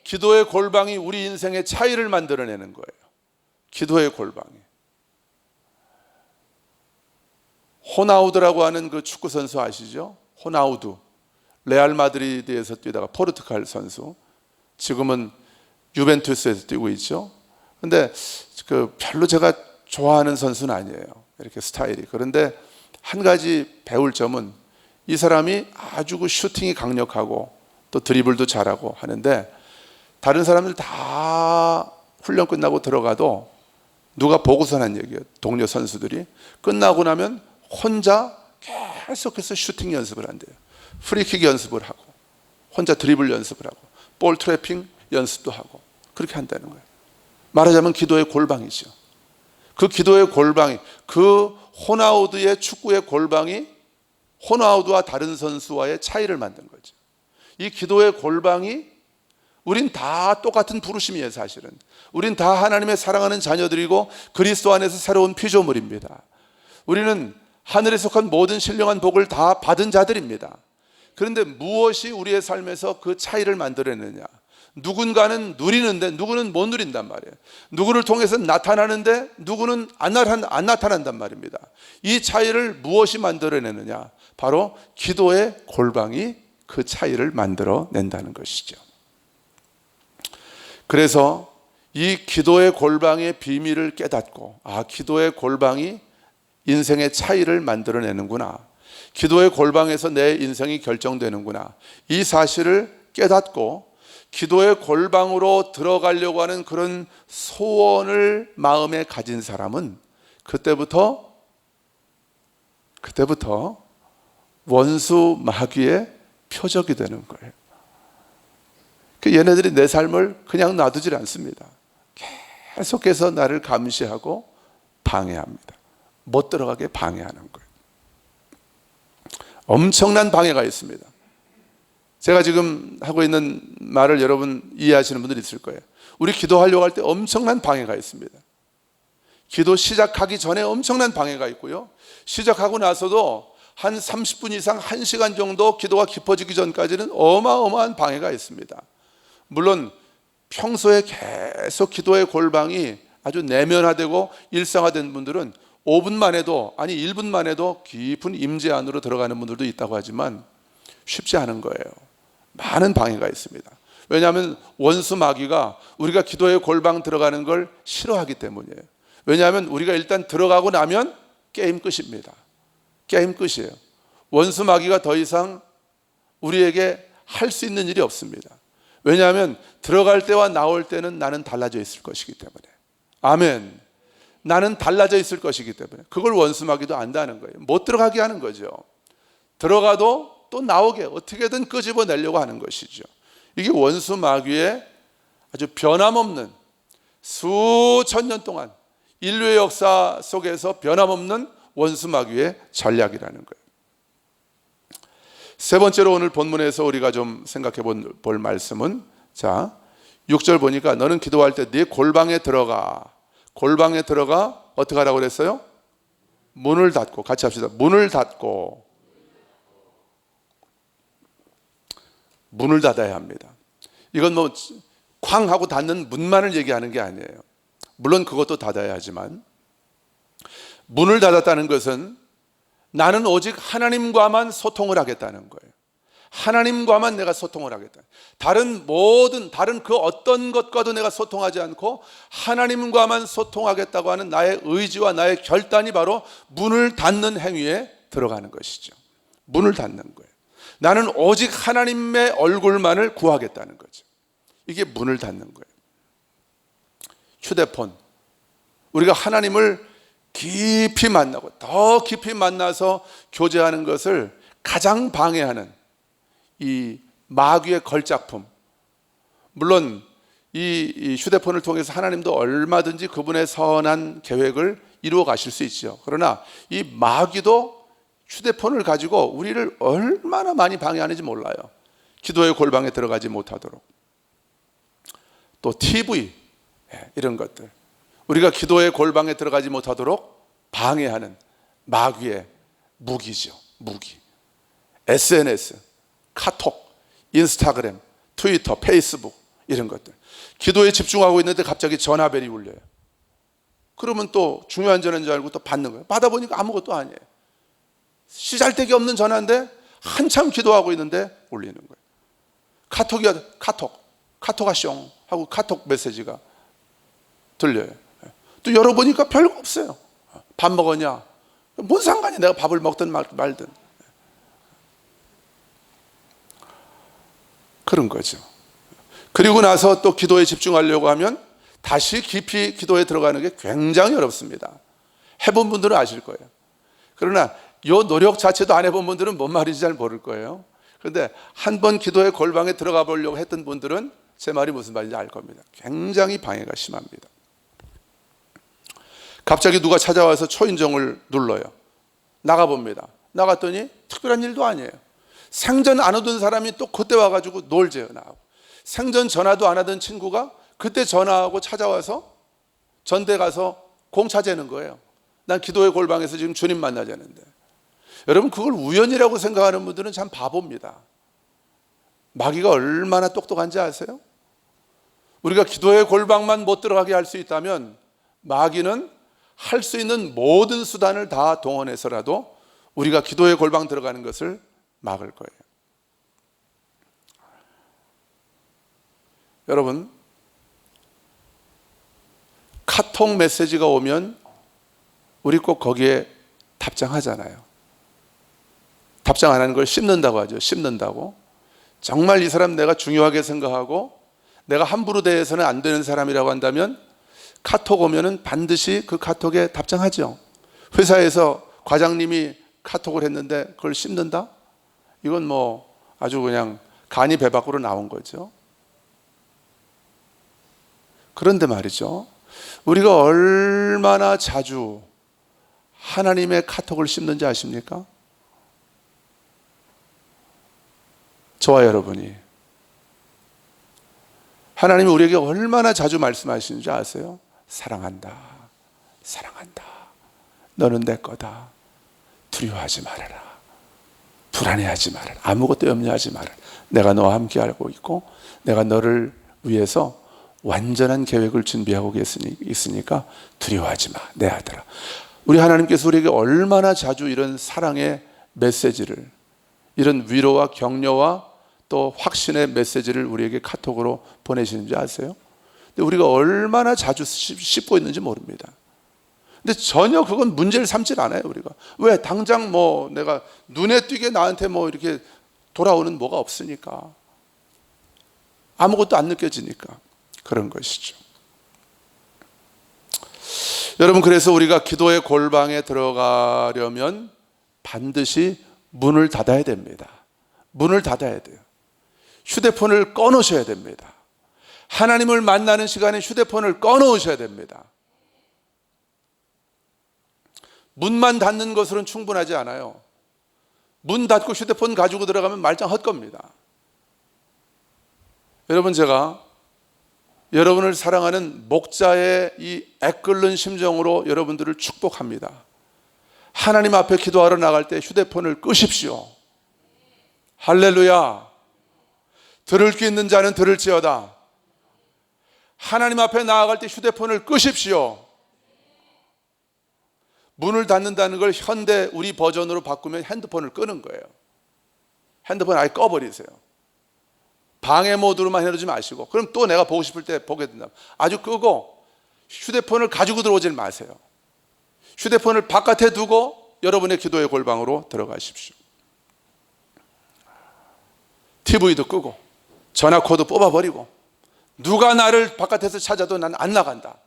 기도의 골방이 우리 인생의 차이를 만들어내는 거예요. 기도의 골방이. 호나우드라고 하는 그 축구 선수 아시죠? 호나우두. 레알 마드리드에서 뛰다가 포르투갈 선수. 지금은 유벤투스에서 뛰고 있죠. 근데 그 별로 제가 좋아하는 선수는 아니에요. 이렇게 스타일이. 그런데 한 가지 배울 점은 이 사람이 아주 그 슈팅이 강력하고 또 드리블도 잘하고 하는데 다른 사람들 다 훈련 끝나고 들어가도 누가 보고서 한 얘기예요. 동료 선수들이 끝나고 나면 혼자 계속해서 슈팅 연습을 한대요. 프리킥 연습을 하고 혼자 드리블 연습을 하고 볼 트래핑 연습도 하고 그렇게 한다는 거예요. 말하자면 기도의 골방이죠. 그 기도의 골방이, 그 호나우두의 축구의 골방이 호나우두와 다른 선수와의 차이를 만든 거죠. 이 기도의 골방이 우린 다 똑같은 부르심이에요. 사실은 우린 다 하나님의 사랑하는 자녀들이고 그리스도 안에서 새로운 피조물입니다. 우리는 하늘에 속한 모든 신령한 복을 다 받은 자들입니다. 그런데 무엇이 우리의 삶에서 그 차이를 만들어내느냐? 누군가는 누리는데 누구는 못 누린단 말이에요. 누구를 통해서 나타나는데 누구는 안 나타난단 말입니다. 이 차이를 무엇이 만들어내느냐? 바로 기도의 골방이 그 차이를 만들어낸다는 것이죠. 그래서 이 기도의 골방의 비밀을 깨닫고, 기도의 골방이 인생의 차이를 만들어내는구나, 기도의 골방에서 내 인생이 결정되는구나, 이 사실을 깨닫고 기도의 골방으로 들어가려고 하는 그런 소원을 마음에 가진 사람은 그때부터 원수 마귀의 표적이 되는 거예요. 얘네들이 내 삶을 그냥 놔두질 않습니다. 계속해서 나를 감시하고 방해합니다. 못 들어가게 방해하는 거예요. 엄청난 방해가 있습니다. 제가 지금 하고 있는 말을 여러분 이해하시는 분들이 있을 거예요. 우리 기도하려고 할 때 엄청난 방해가 있습니다. 기도 시작하기 전에 엄청난 방해가 있고요, 시작하고 나서도 한 30분 이상 1시간 정도 기도가 깊어지기 전까지는 어마어마한 방해가 있습니다. 물론 평소에 계속 기도의 골방이 아주 내면화되고 일상화된 분들은 5분만 해도, 아니 1분만 해도 깊은 임재 안으로 들어가는 분들도 있다고 하지만 쉽지 않은 거예요. 많은 방해가 있습니다. 왜냐하면 원수 마귀가 우리가 기도의 골방 들어가는 걸 싫어하기 때문이에요. 왜냐하면 우리가 일단 들어가고 나면 게임 끝입니다. 게임 끝이에요. 원수 마귀가 더 이상 우리에게 할 수 있는 일이 없습니다. 왜냐하면 들어갈 때와 나올 때는 나는 달라져 있을 것이기 때문에. 아멘. 나는 달라져 있을 것이기 때문에 그걸 원수 마귀도 안다는 거예요. 못 들어가게 하는 거죠. 들어가도 또 나오게 어떻게든 끄집어내려고 하는 것이죠. 이게 원수 마귀의 아주 변함없는, 수천 년 동안 인류의 역사 속에서 변함없는 원수 마귀의 전략이라는 거예요. 세 번째로 오늘 본문에서 우리가 좀 생각해 볼 말씀은, 6절 보니까 너는 기도할 때 네 골방에 들어가 어떻게 하라고 그랬어요? 문을 닫고. 같이 합시다. 문을 닫고. 문을 닫아야 합니다. 이건 뭐 쾅 하고 닫는 문만을 얘기하는 게 아니에요. 물론 그것도 닫아야 하지만, 문을 닫았다는 것은 나는 오직 하나님과만 소통을 하겠다는 거예요. 하나님과만 내가 소통을 하겠다. 다른 그 어떤 것과도 내가 소통하지 않고 하나님과만 소통하겠다고 하는 나의 의지와 나의 결단이 바로 문을 닫는 행위에 들어가는 것이죠. 문을 닫는 거예요. 나는 오직 하나님의 얼굴만을 구하겠다는 거죠. 이게 문을 닫는 거예요. 휴대폰, 우리가 하나님을 깊이 만나고 더 깊이 만나서 교제하는 것을 가장 방해하는 이 마귀의 걸작품. 물론 이 휴대폰을 통해서 하나님도 얼마든지 그분의 선한 계획을 이루어 가실 수 있죠. 그러나 이 마귀도 휴대폰을 가지고 우리를 얼마나 많이 방해하는지 몰라요. 기도의 골방에 들어가지 못하도록. 또 TV, 이런 것들, 우리가 기도의 골방에 들어가지 못하도록 방해하는 마귀의 무기죠. 무기. SNS, 카톡, 인스타그램, 트위터, 페이스북, 이런 것들. 기도에 집중하고 있는데 갑자기 전화벨이 울려요. 그러면 또 중요한 전화인 줄 알고 또 받는 거예요. 받아보니까 아무것도 아니에요. 시잘데기 없는 전화인데 한참 기도하고 있는데 울리는 거예요. 카톡 하숑 하고 카톡 메시지가 들려요. 또 열어보니까 별거 없어요. 밥 먹었냐? 뭔 상관이야, 내가 밥을 먹든 말든. 그런 거죠. 그리고 나서 또 기도에 집중하려고 하면 다시 깊이 기도에 들어가는 게 굉장히 어렵습니다. 해본 분들은 아실 거예요. 그러나 이 노력 자체도 안 해본 분들은 뭔 말인지 잘 모를 거예요. 그런데 한 번 기도의 골방에 들어가 보려고 했던 분들은 제 말이 무슨 말인지 알 겁니다. 굉장히 방해가 심합니다. 갑자기 누가 찾아와서 초인종을 눌러요. 나가봅니다. 나갔더니 특별한 일도 아니에요. 생전 안 오던 사람이 또 그때 와가지고 놀재요. 나하고. 생전 전화도 안 하던 친구가 그때 전화하고 찾아와서 전대 가서 공차 재는 거예요. 난 기도의 골방에서 지금 주님 만나자는데. 여러분, 그걸 우연이라고 생각하는 분들은 참 바보입니다. 마귀가 얼마나 똑똑한지 아세요? 우리가 기도의 골방만 못 들어가게 할 수 있다면 마귀는 할 수 있는 모든 수단을 다 동원해서라도 우리가 기도의 골방 들어가는 것을 막을 거예요. 여러분, 카톡 메시지가 오면 우리 꼭 거기에 답장하잖아요. 답장 안 하는 걸 씹는다고 하죠. 씹는다고. 정말 이 사람 내가 중요하게 생각하고 내가 함부로 대해서는 안 되는 사람이라고 한다면 카톡 오면은 반드시 그 카톡에 답장하죠. 회사에서 과장님이 카톡을 했는데 그걸 씹는다? 이건 뭐 아주 그냥 간이 배 밖으로 나온 거죠. 그런데 말이죠, 우리가 얼마나 자주 하나님의 카톡을 씹는지 아십니까? 저와 여러분이. 하나님이 우리에게 얼마나 자주 말씀하시는지 아세요? 사랑한다, 사랑한다, 너는 내 거다, 두려워하지 말아라, 불안해하지 말아라, 아무것도 염려하지 말아라, 내가 너와 함께 알고 있고 내가 너를 위해서 완전한 계획을 준비하고 있으니까 두려워하지 마, 내 아들아. 우리 하나님께서 우리에게 얼마나 자주 이런 사랑의 메시지를, 이런 위로와 격려와 또 확신의 메시지를 우리에게 카톡으로 보내시는지 아세요? 근데 우리가 얼마나 자주 씹고 있는지 모릅니다. 근데 전혀 그건 문제를 삼질 않아요, 우리가. 왜? 당장 뭐 내가 눈에 띄게 나한테 뭐 이렇게 돌아오는 뭐가 없으니까. 아무것도 안 느껴지니까. 그런 것이죠. 여러분, 그래서 우리가 기도의 골방에 들어가려면 반드시 문을 닫아야 됩니다. 문을 닫아야 돼요. 휴대폰을 꺼놓으셔야 됩니다. 하나님을 만나는 시간에 휴대폰을 꺼놓으셔야 됩니다. 문만 닫는 것으로는 충분하지 않아요. 문 닫고 휴대폰 가지고 들어가면 말짱 헛겁니다. 여러분, 제가 여러분을 사랑하는 목자의 이 애끓는 심정으로 여러분들을 축복합니다. 하나님 앞에 기도하러 나갈 때 휴대폰을 끄십시오. 할렐루야. 들을 게 있는 자는 들을지어다. 하나님 앞에 나아갈 때 휴대폰을 끄십시오. 문을 닫는다는 걸 현대 우리 버전으로 바꾸면 핸드폰을 끄는 거예요. 핸드폰 아예 꺼버리세요. 방해 모드로만 해놓지 마시고, 그럼 또 내가 보고 싶을 때 보게 된다. 아주 끄고 휴대폰을 가지고 들어오질 마세요. 휴대폰을 바깥에 두고 여러분의 기도의 골방으로 들어가십시오. TV도 끄고 전화 코드 뽑아버리고 누가 나를 바깥에서 찾아도 난 안 나간다.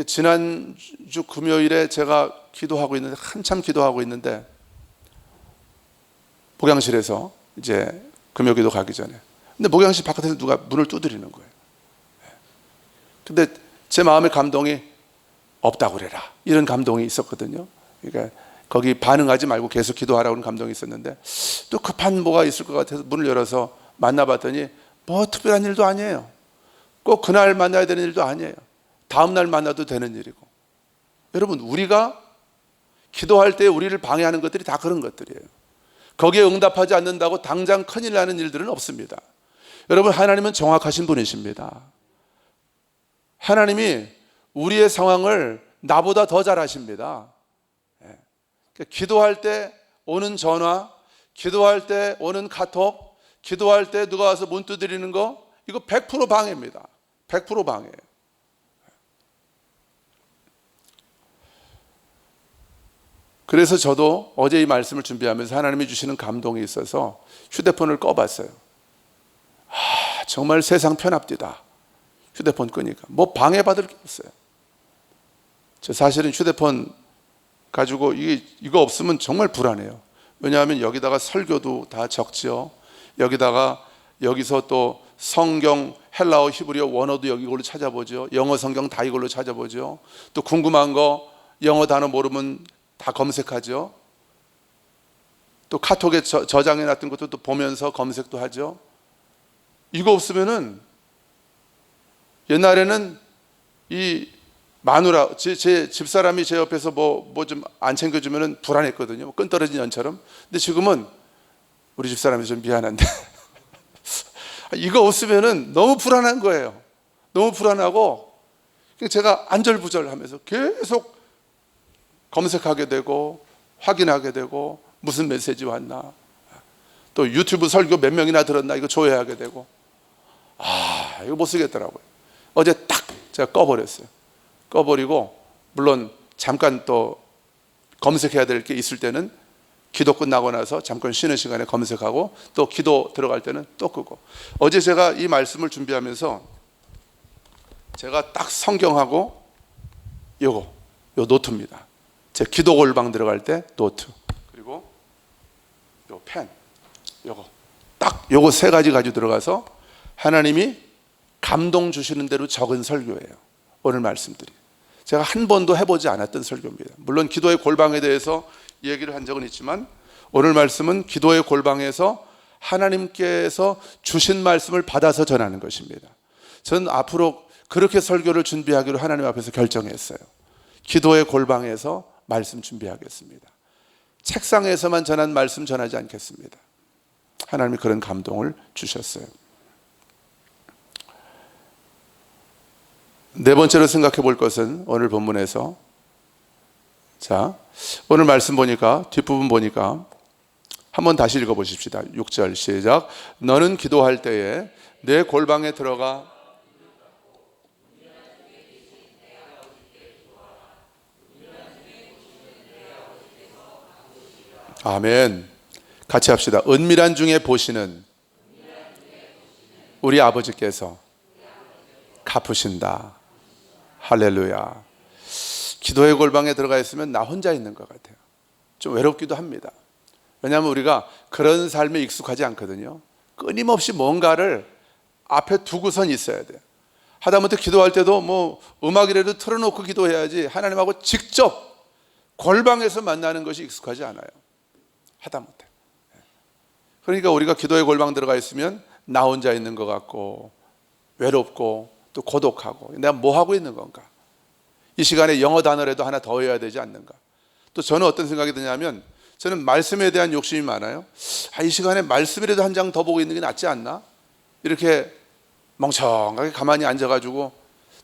지난주 금요일에 제가 기도하고 있는데, 한참 기도하고 있는데, 목양실에서 이제 금요기도 가기 전에, 근데 목양실 바깥에서 누가 문을 두드리는 거예요. 근데 제 마음의 감동이 없다고 그래라, 이런 감동이 있었거든요. 그러니까 거기 반응하지 말고 계속 기도하라고 하는 감동이 있었는데, 또 급한 뭐가 있을 것 같아서 문을 열어서 만나봤더니 뭐 특별한 일도 아니에요. 꼭 그날 만나야 되는 일도 아니에요. 다음 날 만나도 되는 일이고. 여러분, 우리가 기도할 때 우리를 방해하는 것들이 다 그런 것들이에요. 거기에 응답하지 않는다고 당장 큰일 나는 일들은 없습니다. 여러분, 하나님은 정확하신 분이십니다. 하나님이 우리의 상황을 나보다 더 잘 아십니다. 기도할 때 오는 전화, 기도할 때 오는 카톡, 기도할 때 누가 와서 문 두드리는 거, 이거 100% 방해입니다. 100% 방해예요. 그래서 저도 어제 이 말씀을 준비하면서 하나님이 주시는 감동이 있어서 휴대폰을 꺼봤어요. 정말 세상 편합디다. 휴대폰 끄니까 뭐 방해받을 게 없어요. 저 사실은 휴대폰 가지고 이거 없으면 정말 불안해요. 왜냐하면 여기다가 설교도 다 적지요. 여기서 또 성경 헬라어 히브리어 원어도 이걸로 찾아보죠. 영어 성경 다 이걸로 찾아보죠. 또 궁금한 거 영어 단어 모르면 다 검색하죠. 또 카톡에 저장해 놨던 것도 또 보면서 검색도 하죠. 이거 없으면은, 옛날에는 이 마누라, 제 집사람이 제 옆에서 뭐 좀 안 챙겨주면은 불안했거든요. 끈 떨어진 연처럼. 근데 지금은 우리 집사람이 좀 미안한데 이거 없으면은 너무 불안한 거예요. 너무 불안하고 제가 안절부절하면서 계속 검색하게 되고 확인하게 되고, 무슨 메시지 왔나, 또 유튜브 설교 몇 명이나 들었나 이거 조회하게 되고, 이거 못 쓰겠더라고요. 어제 딱 제가 꺼버렸어요. 꺼버리고, 물론 잠깐 또 검색해야 될 게 있을 때는 기도 끝나고 나서 잠깐 쉬는 시간에 검색하고, 또 기도 들어갈 때는 또 끄고. 어제 제가 이 말씀을 준비하면서 제가 딱 성경하고 요 노트입니다. 제 기도 골방 들어갈 때 노트, 그리고 요 펜, 요거 세 가지 가지고 들어가서 하나님이 감동 주시는 대로 적은 설교예요. 오늘 말씀들이 제가 한 번도 해보지 않았던 설교입니다. 물론 기도의 골방에 대해서 얘기를 한 적은 있지만, 오늘 말씀은 기도의 골방에서 하나님께서 주신 말씀을 받아서 전하는 것입니다. 저는 앞으로 그렇게 설교를 준비하기로 하나님 앞에서 결정했어요. 기도의 골방에서 말씀 준비하겠습니다. 책상에서만 전한 말씀 전하지 않겠습니다. 하나님이 그런 감동을 주셨어요. 네 번째로 생각해 볼 것은 오늘 본문에서, 자, 오늘 말씀 보니까, 뒷부분 보니까 한번 다시 읽어 보십시다. 6절 시작. 너는 기도할 때에 내 골방에 들어가 아멘. 같이 합시다. 은밀한 중에 보시는 우리 아버지께서 갚으신다. 할렐루야. 기도의 골방에 들어가 있으면 나 혼자 있는 것 같아요. 좀 외롭기도 합니다. 왜냐하면 우리가 그런 삶에 익숙하지 않거든요. 끊임없이 뭔가를 앞에 두고선 있어야 돼요. 하다못해 기도할 때도 뭐 음악이라도 틀어놓고 기도해야지, 하나님하고 직접 골방에서 만나는 것이 익숙하지 않아요. 하다못해. 그러니까 우리가 기도의 골방 들어가 있으면 나 혼자 있는 것 같고, 외롭고, 또 고독하고, 내가 뭐 하고 있는 건가? 이 시간에 영어 단어라도 하나 더 외워야 되지 않는가? 또 저는 어떤 생각이 드냐면, 저는 말씀에 대한 욕심이 많아요. 이 시간에 말씀이라도 한 장 더 보고 있는 게 낫지 않나? 이렇게 멍청하게 가만히 앉아가지고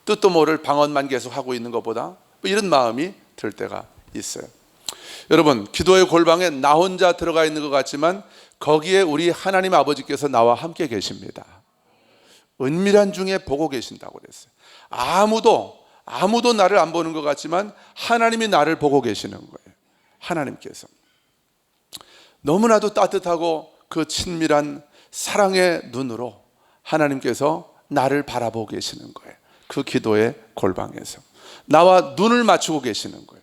뜻도 모를 방언만 계속 하고 있는 것보다, 뭐 이런 마음이 들 때가 있어요. 여러분, 기도의 골방에 나 혼자 들어가 있는 것 같지만 거기에 우리 하나님 아버지께서 나와 함께 계십니다. 은밀한 중에 보고 계신다고 그랬어요. 아무도 나를 안 보는 것 같지만 하나님이 나를 보고 계시는 거예요. 하나님께서 너무나도 따뜻하고 그 친밀한 사랑의 눈으로 하나님께서 나를 바라보고 계시는 거예요. 그 기도의 골방에서 나와 눈을 맞추고 계시는 거예요.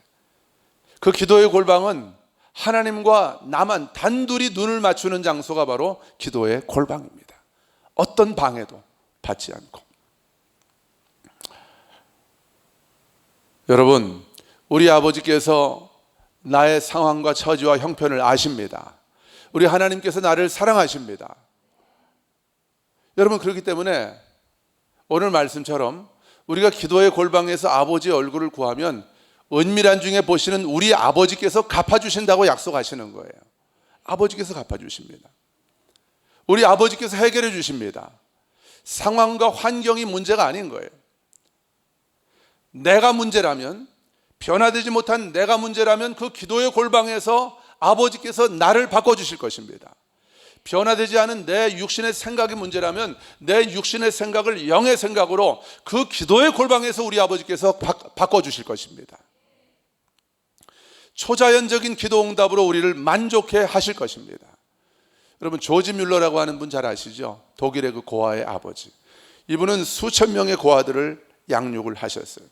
그 기도의 골방은 하나님과 나만 단둘이 눈을 맞추는 장소가 바로 기도의 골방입니다. 어떤 방해도 받지 않고. 여러분, 우리 아버지께서 나의 상황과 처지와 형편을 아십니다. 우리 하나님께서 나를 사랑하십니다. 여러분, 그렇기 때문에 오늘 말씀처럼 우리가 기도의 골방에서 아버지의 얼굴을 구하면 은밀한 중에 보시는 우리 아버지께서 갚아주신다고 약속하시는 거예요. 아버지께서 갚아주십니다. 우리 아버지께서 해결해 주십니다. 상황과 환경이 문제가 아닌 거예요. 내가 문제라면, 변화되지 못한 내가 문제라면 그 기도의 골방에서 아버지께서 나를 바꿔주실 것입니다. 변화되지 않은 내 육신의 생각이 문제라면 내 육신의 생각을 영의 생각으로 그 기도의 골방에서 우리 아버지께서 바꿔주실 것입니다. 초자연적인 기도 응답으로 우리를 만족해 하실 것입니다. 여러분, 조지 뮬러라고 하는 분 잘 아시죠? 독일의 그 고아의 아버지. 이분은 수천 명의 고아들을 양육을 하셨어요.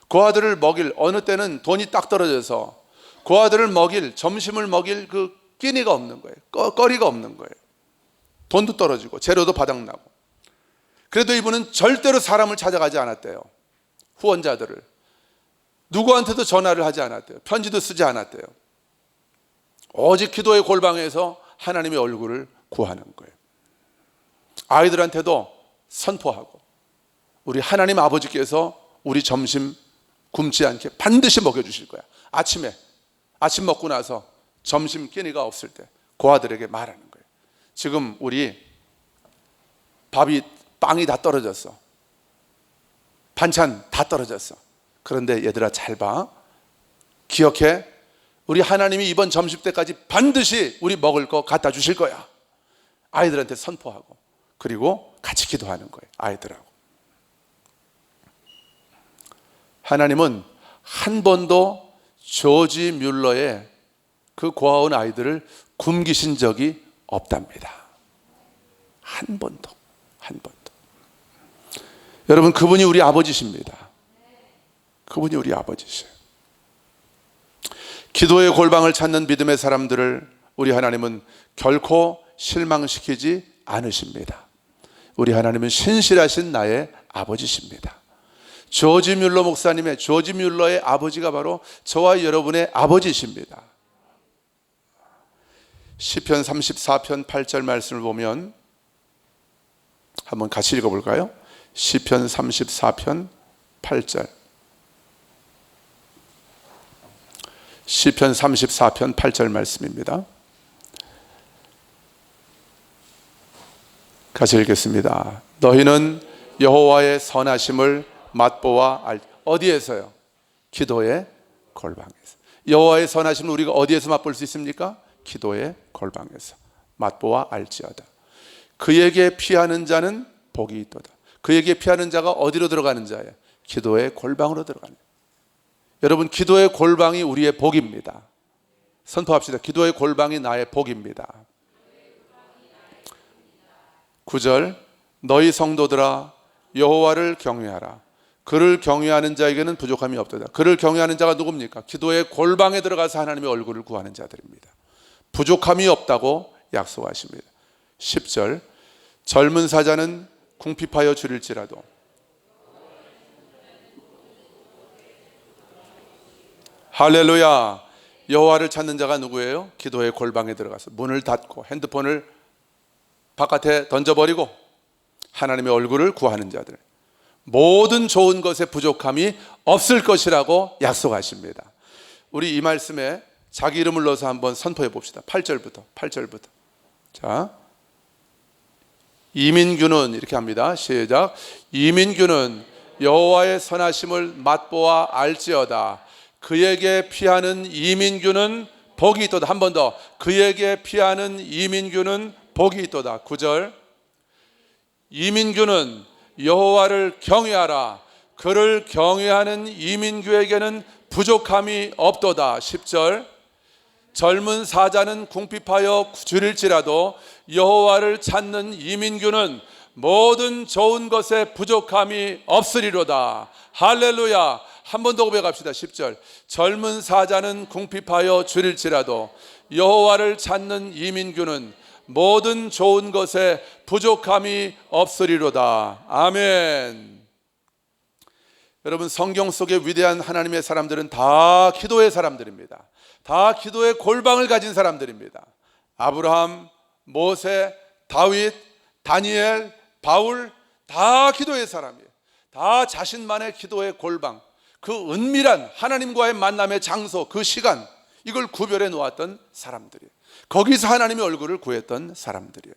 고아들을 먹일, 어느 때는 돈이 딱 떨어져서 고아들을 먹일, 점심을 먹일 그 끼니가 없는 거예요. 거리가 없는 거예요. 돈도 떨어지고 재료도 바닥나고. 그래도 이분은 절대로 사람을 찾아가지 않았대요. 후원자들을. 누구한테도 전화를 하지 않았대요. 편지도 쓰지 않았대요. 오직 기도의 골방에서 하나님의 얼굴을 구하는 거예요. 아이들한테도 선포하고, 우리 하나님 아버지께서 우리 점심 굶지 않게 반드시 먹여주실 거야. 아침 먹고 나서 점심 끼니가 없을 때 고아들에게 말하는 거예요. 지금 우리 빵이 다 떨어졌어. 반찬 다 떨어졌어. 그런데 얘들아, 잘 봐. 기억해. 우리 하나님이 이번 점심 때까지 반드시 우리 먹을 거 갖다 주실 거야. 아이들한테 선포하고, 그리고 같이 기도하는 거예요. 아이들하고. 하나님은 한 번도 조지 뮬러의 그 고아원 아이들을 굶기신 적이 없답니다. 한 번도. 여러분, 그분이 우리 아버지십니다. 그분이 우리 아버지세요. 기도의 골방을 찾는 믿음의 사람들을 우리 하나님은 결코 실망시키지 않으십니다. 우리 하나님은 신실하신 나의 아버지십니다. 조지 뮬러의 아버지가 바로 저와 여러분의 아버지십니다. 시편 34편 8절 말씀을 보면 한번 같이 읽어볼까요? 시편 34편 8절. 시편 34편 8절 말씀입니다. 같이 읽겠습니다. 너희는 여호와의 선하심을 맛보아 어디에서요? 기도의 골방에서. 여호와의 선하심을 우리가 어디에서 맛볼 수 있습니까? 기도의 골방에서 맛보아 알지어다. 그에게 피하는 자는 복이 있도다. 그에게 피하는 자가 어디로 들어가는 자예요? 기도의 골방으로 들어가는. 여러분, 기도의 골방이 우리의 복입니다. 선포합시다. 기도의 골방이 나의 복입니다. 9절, 너희 성도들아 여호와를 경외하라. 그를 경외하는 자에게는 부족함이 없도다. 그를 경외하는 자가 누굽니까? 기도의 골방에 들어가서 하나님의 얼굴을 구하는 자들입니다. 부족함이 없다고 약속하십니다. 10절, 젊은 사자는 궁핍하여 줄일지라도. 할렐루야. 여호와를 찾는 자가 누구예요? 기도의 골방에 들어가서 문을 닫고 핸드폰을 바깥에 던져버리고 하나님의 얼굴을 구하는 자들, 모든 좋은 것에 부족함이 없을 것이라고 약속하십니다. 우리 이 말씀에 자기 이름을 넣어서 한번 선포해 봅시다. 8절부터. 자, 이민규는 이렇게 합니다. 시작. 이민규는 여호와의 선하심을 맛보아 알지어다. 그에게 피하는 이민규는 복이 있도다. 한 번 더. 그에게 피하는 이민규는 복이 있도다. 9절. 이민규는 여호와를 경외하라. 그를 경외하는 이민규에게는 부족함이 없도다. 10절. 젊은 사자는 궁핍하여 줄일지라도 여호와를 찾는 이민규는 모든 좋은 것에 부족함이 없으리로다. 할렐루야. 한 번 더 고백합시다. 10절. 젊은 사자는 궁핍하여 줄일지라도 여호와를 찾는 이민규는 모든 좋은 것에 부족함이 없으리로다. 아멘. 여러분, 성경 속의 위대한 하나님의 사람들은 다 기도의 사람들입니다. 다 기도의 골방을 가진 사람들입니다. 아브라함, 모세, 다윗, 다니엘, 바울, 다 기도의 사람이에요. 다 자신만의 기도의 골방, 그 은밀한 하나님과의 만남의 장소, 그 시간, 이걸 구별해 놓았던 사람들이에요. 거기서 하나님의 얼굴을 구했던 사람들이에요.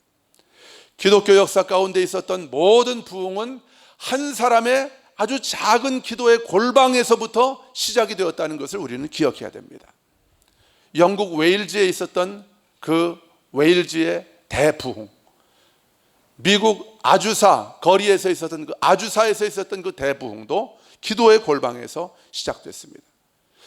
기독교 역사 가운데 있었던 모든 부흥은 한 사람의 아주 작은 기도의 골방에서부터 시작이 되었다는 것을 우리는 기억해야 됩니다. 영국 웨일즈에 있었던 그 웨일즈의 대부흥, 미국 아주사 거리에서 있었던 그 아주사에서 있었던 그 대부흥도 기도의 골방에서 시작됐습니다.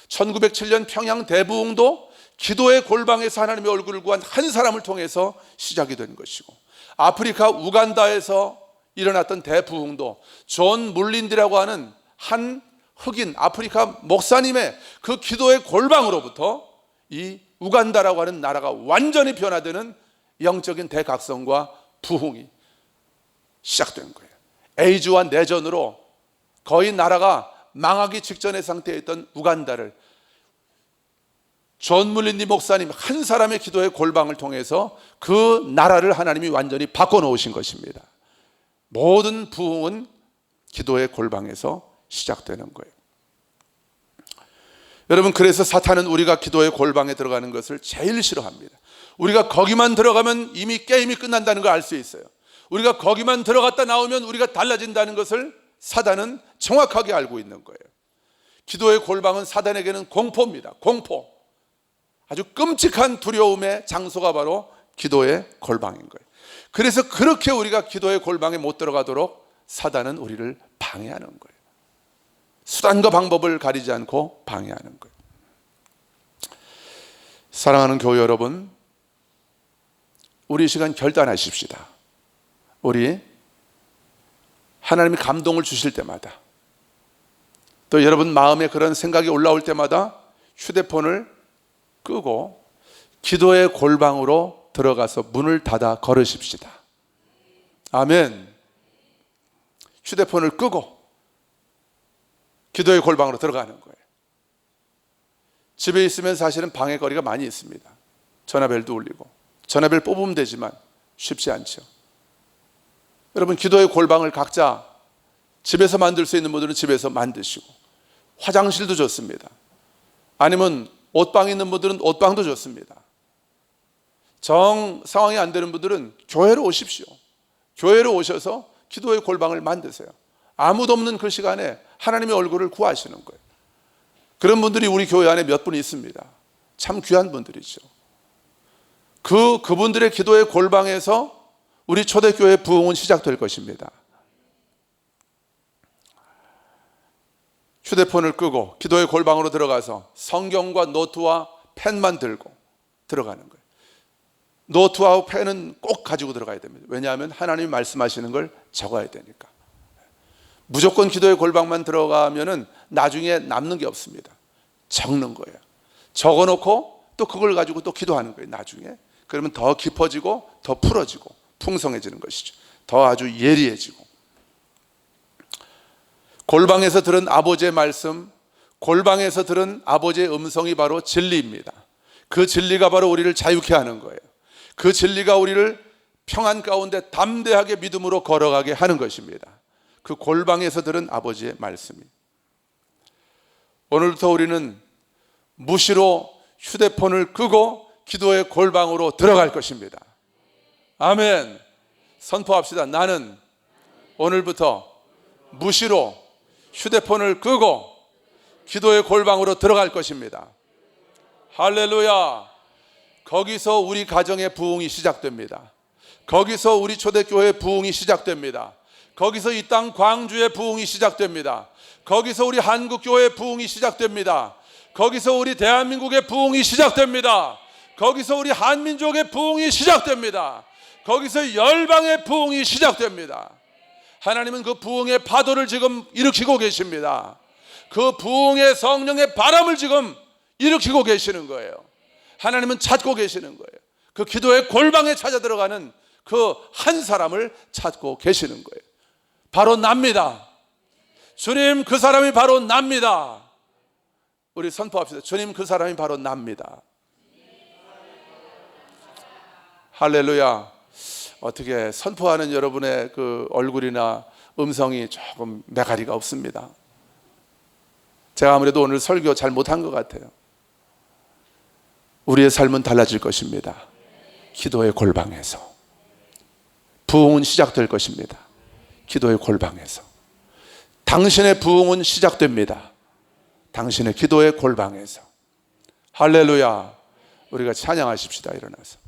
1907년 평양 대부흥도 기도의 골방에서 하나님의 얼굴을 구한 한 사람을 통해서 시작이 된 것이고, 아프리카 우간다에서 일어났던 대부흥도 존 물린디라고 하는 한 흑인 아프리카 목사님의 그 기도의 골방으로부터 이 우간다라고 하는 나라가 완전히 변화되는 영적인 대각성과 부흥이 시작된 거예요. 에이즈와 내전으로 거의 나라가 망하기 직전의 상태에 있던 우간다를 존 물린디 목사님 한 사람의 기도의 골방을 통해서 그 나라를 하나님이 완전히 바꿔놓으신 것입니다. 모든 부흥은 기도의 골방에서 시작되는 거예요. 여러분, 그래서 사탄은 우리가 기도의 골방에 들어가는 것을 제일 싫어합니다. 우리가 거기만 들어가면 이미 게임이 끝난다는 걸 알 수 있어요. 우리가 거기만 들어갔다 나오면 우리가 달라진다는 것을 사단은 정확하게 알고 있는 거예요. 기도의 골방은 사단에게는 공포입니다. 공포. 아주 끔찍한 두려움의 장소가 바로 기도의 골방인 거예요. 그래서 그렇게 우리가 기도의 골방에 못 들어가도록 사단은 우리를 방해하는 거예요. 수단과 방법을 가리지 않고 방해하는 거예요. 사랑하는 교회 여러분, 우리 이 시간 결단하십시다. 우리 하나님이 감동을 주실 때마다, 또 여러분 마음에 그런 생각이 올라올 때마다 휴대폰을 끄고 기도의 골방으로 들어가서 문을 닫아 걸으십시다. 아멘. 휴대폰을 끄고 기도의 골방으로 들어가는 거예요. 집에 있으면 사실은 방해거리가 많이 있습니다. 전화벨도 울리고, 전화벨 뽑으면 되지만 쉽지 않죠. 여러분, 기도의 골방을 각자 집에서 만들 수 있는 분들은 집에서 만드시고, 화장실도 좋습니다. 아니면 옷방 있는 분들은 옷방도 좋습니다. 정 상황이 안 되는 분들은 교회로 오십시오. 교회로 오셔서 기도의 골방을 만드세요. 아무도 없는 그 시간에 하나님의 얼굴을 구하시는 거예요. 그런 분들이 우리 교회 안에 몇 분 있습니다. 참 귀한 분들이죠. 그분들의 기도의 골방에서 우리 초대교회 부흥은 시작될 것입니다. 휴대폰을 끄고 기도의 골방으로 들어가서 성경과 노트와 펜만 들고 들어가는 거예요. 노트와 펜은 꼭 가지고 들어가야 됩니다. 왜냐하면 하나님이 말씀하시는 걸 적어야 되니까. 무조건 기도의 골방만 들어가면은 나중에 남는 게 없습니다. 적는 거예요. 적어놓고 또 그걸 가지고 또 기도하는 거예요. 나중에. 그러면 더 깊어지고 더 풀어지고 풍성해지는 것이죠. 더 아주 예리해지고. 골방에서 들은 아버지의 말씀, 골방에서 들은 아버지의 음성이 바로 진리입니다. 그 진리가 바로 우리를 자유케 하는 거예요. 그 진리가 우리를 평안 가운데 담대하게 믿음으로 걸어가게 하는 것입니다. 그 골방에서 들은 아버지의 말씀이. 오늘부터 우리는 무시로 휴대폰을 끄고 기도의 골방으로 들어갈 것입니다. 아멘. 선포합시다. 나는 오늘부터 무시로 휴대폰을 끄고 기도의 골방으로 들어갈 것입니다. 할렐루야. 거기서 우리 가정의 부흥이 시작됩니다. 거기서 우리 초대교회의 부흥이 시작됩니다. 거기서 이 땅 광주의 부흥이 시작됩니다. 거기서 우리 한국교회의 부흥이 시작됩니다. 거기서 우리 대한민국의 부흥이 시작됩니다. 거기서 우리 한민족의 부흥이 시작됩니다. 거기서 열방의 부흥이 시작됩니다. 하나님은 그 부흥의 파도를 지금 일으키고 계십니다. 그 부흥의 성령의 바람을 지금 일으키고 계시는 거예요. 하나님은 찾고 계시는 거예요. 그 기도의 골방에 찾아 들어가는 그 한 사람을 찾고 계시는 거예요. 바로 납니다. 주님, 그 사람이 바로 납니다. 우리 선포합시다. 주님, 그 사람이 바로 납니다. 할렐루야. 어떻게 선포하는 여러분의 그 얼굴이나 음성이 조금 매가리가 없습니다. 제가 아무래도 오늘 설교 잘 못한 것 같아요. 우리의 삶은 달라질 것입니다. 기도의 골방에서. 부흥은 시작될 것입니다. 기도의 골방에서. 당신의 부흥은 시작됩니다. 당신의 기도의 골방에서. 할렐루야. 우리가 찬양하십시다. 일어나서.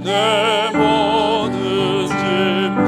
내 모든 짐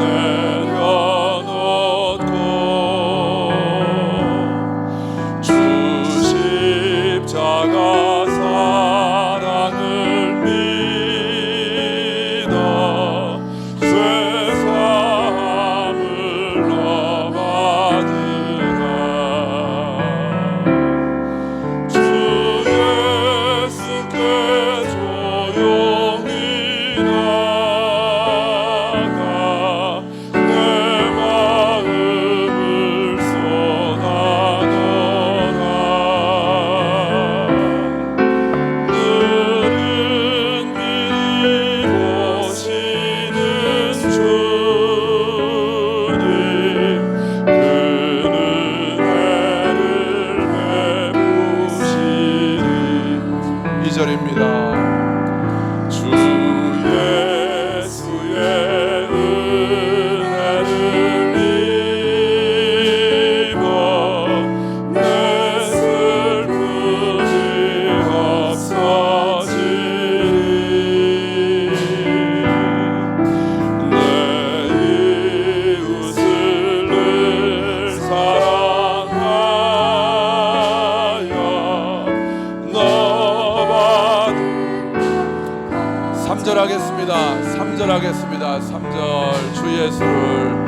고백하겠습니다. 3절 주 예수를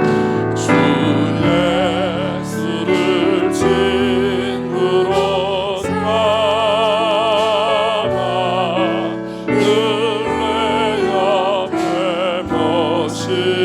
친구로 삼아 늘 내 옆에 모시